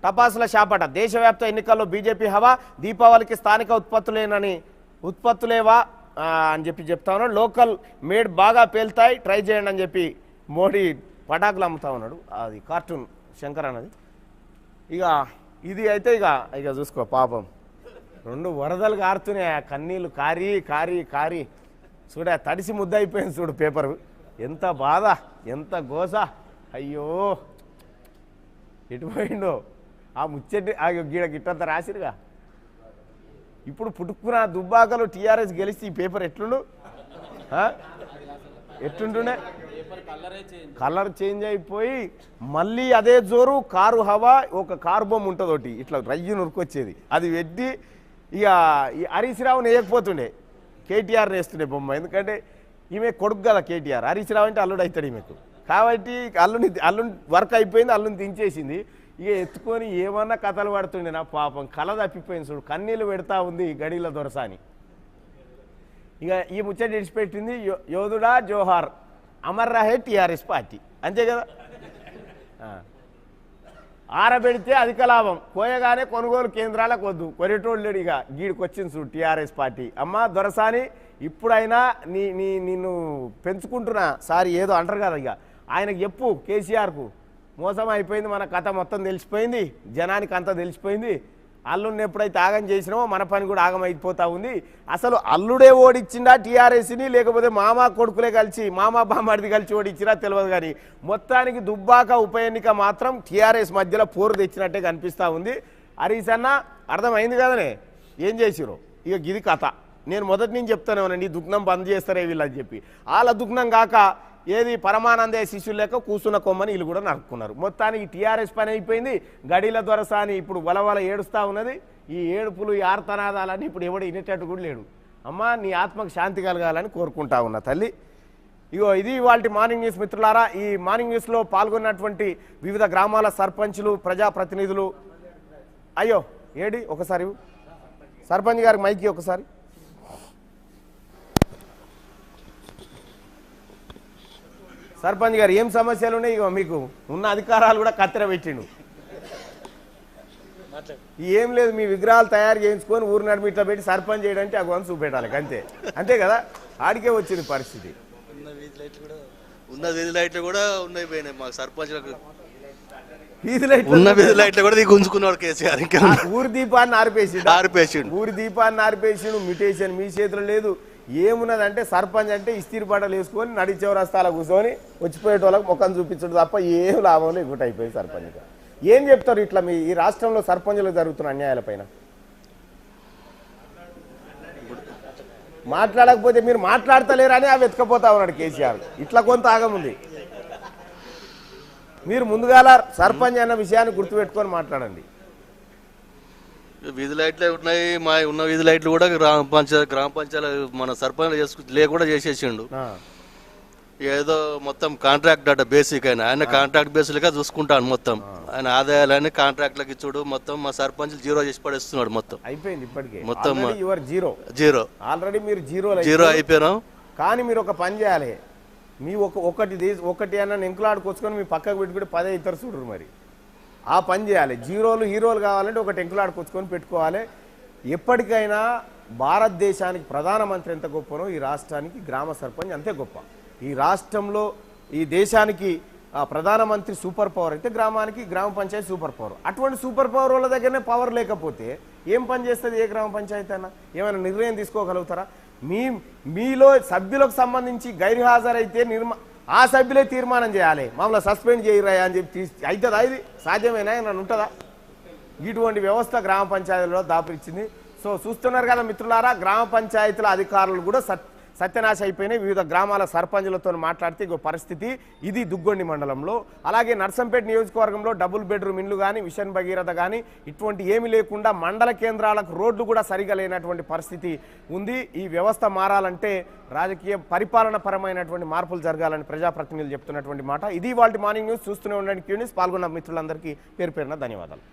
టపాసుల శాపట. దేశవ్యాప్త ఎన్నికల్లో బీజేపీ హవా. దీపావళికి స్థానిక ఉత్పత్తులేవా అని చెప్పి చెప్తా ఉన్నాడు. లోకల్ మేడ్ బాగా పేలుతాయి, ట్రై చేయండి అని చెప్పి మోడీ పటాకులు అమ్ముతా ఉన్నాడు. అది కార్టూన్ శంకర్ అన్నది. ఇక ఇది అయితే ఇక చూసుకో పాపం, 2 వరదలు కారుతున్నాయి. ఆ కన్నీళ్ళు కారి కారి కారి చూడ తడిసి ముద్ద అయిపోయింది చూడు పేపరు. ఎంత బాధ, ఎంత గోస. అయ్యో ఎటుపోయిండో ఆ ముచ్చటి. గీడ గిట్టంత రాసిరుగా. ఇప్పుడు పుట్టుకున్న దుబ్బాకలు టీఆర్ఎస్ గెలిచి ఈ పేపర్ ఎట్లుంటుండే కలర్ చేంజ్ అయిపోయి మళ్ళీ అదే జోరు. కారు హవా, ఒక కారు బొమ్మ ఉంటుంది ఒకటి ఇట్లా రయ్యి నురుకొచ్చేది, అది పెట్టి ఇక హరీష్ రావుని వేయకపోతుండే, కేటీఆర్ వేస్తుండే బొమ్మ. ఎందుకంటే ఈమె కొడుకు కదా కేటీఆర్, హరీష్ రావు అంటే అల్లుడు అవుతాడు ఈమెకు. కాబట్టి అల్లుని వర్క్ అయిపోయింది, అల్లుని దించేసింది. ఇక ఎత్తుకొని ఏమన్నా కథలు పడుతుండే. నా పాపం కళ తప్పిపోయింది చూడు, కన్నీళ్ళు పెడతా ఉంది గడిల దొరసాని. ఇక ఈ ముచ్చట విడిచిపెట్టింది. యోధుడా జోహార్, అమర్ రహే టీఆర్ఎస్ పార్టీ, అంతే కదా. ఆరబెడితే అధిక లాభం, కోయగానే కొనుగోలు కేంద్రాలకు వద్దు, కొరిటోళ్ళుడిగా గీడికి వచ్చింది చూడు టీఆర్ఎస్ పార్టీ. అమ్మ దొరసాని ఇప్పుడైనా నిన్ను పెంచుకుంటున్నా సారి ఏదో అంటారు కదా, ఇక ఆయనకు చెప్పు కేసీఆర్కు మోసం అయిపోయింది, మన కథ మొత్తం తెలిసిపోయింది, జనానికి అంతా తెలిసిపోయింది, అల్లుడిని ఎప్పుడైతే ఆగం చేసినామో మన పని కూడా ఆగం అయిపోతా ఉంది. అసలు అల్లుడే ఓడిచ్చిండా టీఆర్ఎస్ని, లేకపోతే మామ కొడుకులే కలిసి మామ బామ్మడిది కలిసి ఓడిచ్చినా తెలియదు, కానీ మొత్తానికి దుబ్బాక ఉప ఎన్నిక మాత్రం టీఆర్ఎస్ మధ్యలో పోరు తెచ్చినట్టే కనిపిస్తూ ఉంది. హరీష్ అన్న అర్థమైంది కదనే ఏం చేసిరో, ఇక గిది కథ. నేను మొదటి నుంచి చెప్తానేమోనండి, దుగ్నం బంద్ చేస్తారే వీళ్ళని చెప్పి, వాళ్ళ దుగ్నం కాక ఏది పరమానందే శిష్యులు లేక కూసున్న కొమ్మని వీళ్ళు కూడా నరుక్కున్నారు. మొత్తానికి టీఆర్ఎస్ పని అయిపోయింది. గడీల దొరసాని ఇప్పుడు వలవల ఏడుస్తూ ఉన్నది. ఈ ఏడుపులు ఈ ఆర్తనాదాలని ఇప్పుడు ఎవడు వినేటట్టు కూడా లేడు. అమ్మ నీ ఆత్మకు శాంతి కలగాలని కోరుకుంటా ఉన్నా తల్లి. ఇగో ఇది ఇవాల్టి మార్నింగ్ న్యూస్ మిత్రులారా. ఈ మార్నింగ్ న్యూస్లో పాల్గొన్నటువంటి వివిధ గ్రామాల సర్పంచులు, ప్రజాప్రతినిధులు, అయ్యో ఏడి ఒకసారి సర్పంచ్ గారికి మైకి ఒకసారి. సర్పంచ్ గారు ఏం సమస్యలు ఉన్నాయి? ఇగో మీకు ఉన్న అధికారాలు కూడా కత్తెర పెట్టిండు. ఏం లేదు, మీ విగ్రహాలు తయారు చేయించుకొని ఊరు నడిమి ఇట్లా పెట్టి సర్పంచ్ చేయడానికి అగోని చూపెట్టాలి అంతే, అంతే కదా. ఆడికే వచ్చింది పరిస్థితి.
ఉన్న వీధి లైట్లు కూడా ఉన్నాయి పోయినాయి మాకు సర్పంచ్లకు.
వీధి లైట్లు
ఉన్న వీధి లైట్లు కూడా గుంజుకున్నాడు కేసీఆర్. ఇంకా
ఊరి దీపాన్ని
ఆరిపేసిండు.
ఊరి దీపాన్ని ఆరిపేసిండు. మిటేషన్ మీ చేతిలో లేదు. ఏమున్నదంటే సర్పంచ్ అంటే ఇస్తిరి బట్టలు వేసుకొని నడి చౌరస్తాల కూర్చొని వచ్చిపోయేటోళ్ళకి ముఖం చూపించడం తప్ప ఏం లాభం లేదు. ఇంకోటి అయిపోయింది సర్పంచ్గా. ఏం చెప్తారు ఇట్లా మీ ఈ రాష్ట్రంలో సర్పంచులకు జరుగుతున్న అన్యాయాలపైన? మాట్లాడకపోతే మీరు మాట్లాడతలేరని అవి ఎత్తుకపోతా ఉన్నాడు కేసీఆర్. ఇట్లా కొంత ఆగముంది. మీరు ముందుగాల సర్పంచ్ అన్న విషయాన్ని గుర్తుపెట్టుకొని మాట్లాడండి.
వీధి లైట్లే ఉన్నాయి, మా ఉన్న వీధి లైట్లు కూడా గ్రామ పంచాయతీ మన సర్పంచ్ లేకుండా చేసేసిండు. ఏదో మొత్తం కాంట్రాక్ట్ అట బేసిక్ ఆయన కాంట్రాక్ట్ బేసిక్గా చూసుకుంటాను మొత్తం. ఆయన ఆదాయాలన్నీ కాంట్రాక్ట్లకి ఇచ్చుడు మొత్తం మా సర్పంచ్ జీరో చేసి పడేస్తున్నాడు మొత్తం.
అయిపోయింది ఇప్పటికే
మొత్తం
జీరో ఆల్రెడీ మీరు జీరో
అయిపోయినాం.
కానీ మీరు ఒక పని చేయాలి. మీ ఒకటి అన్న ఎంకులాడుకొచ్చుకొని మీ పక్కకు పెట్టుకుంటే 10 ఇతరు చూడరు. మరి ఆ పని చేయాలి. జీరోలు హీరోలు కావాలంటే ఒకటి ఎంకులాడుకొచ్చుకొని పెట్టుకోవాలి. ఎప్పటికైనా భారతదేశానికి ప్రధానమంత్రి ఎంత గొప్పనో ఈ రాష్ట్రానికి గ్రామ సర్పంచ్ అంతే గొప్ప. ఈ రాష్ట్రంలో ఈ దేశానికి ప్రధానమంత్రి సూపర్ పవర్ అయితే గ్రామానికి గ్రామ పంచాయతీ సూపర్ పవర్. అటువంటి సూపర్ పవర్ వాళ్ళ దగ్గరనే పవర్ లేకపోతే ఏం పని చేస్తుంది ఏ గ్రామ పంచాయతీ అన్నా? ఏమైనా నిర్ణయం తీసుకోగలుగుతారా? మీలో సభ్యులకు సంబంధించి గైర్హాజరైతే ఆ సభ్యులే తీర్మానం చేయాలి, మమ్మల్ని సస్పెండ్ చేయరా అని చెప్పి అవుతుందా? ఇది సాధ్యమేనా? నన్ను ఉంటుందా? ఇటువంటి వ్యవస్థ గ్రామ పంచాయతీలో దాపురిచ్చింది. సో చూస్తున్నారు కదా మిత్రులారా, గ్రామ పంచాయతీల అధికారులు కూడా సత్యనాశ అయిపోయినాయి. వివిధ గ్రామాల సర్పంచులతో మాట్లాడితే ఇంకో పరిస్థితి ఇది దుగ్గొండి మండలంలో. అలాగే నర్సంపేట నియోజకవర్గంలో డబుల్ బెడ్రూమ్ ఇండ్లు కానీ మిషన్ భగీరథ కానీ ఇటువంటి ఏమీ లేకుండా మండల కేంద్రాలకు రోడ్లు కూడా సరిగా లేనటువంటి పరిస్థితి ఉంది. ఈ వ్యవస్థ మారాలంటే రాజకీయ పరిపాలన పరమైనటువంటి మార్పులు జరగాలని ప్రజాప్రతినిధులు చెప్తున్నటువంటి మాట. ఇది ఇవాల్టి మార్నింగ్ న్యూస్. చూస్తూనే ఉండండి క్యూ న్యూస్. పాల్గొన్న మిత్రులందరికీ పేరు పేరున ధన్యవాదాలు.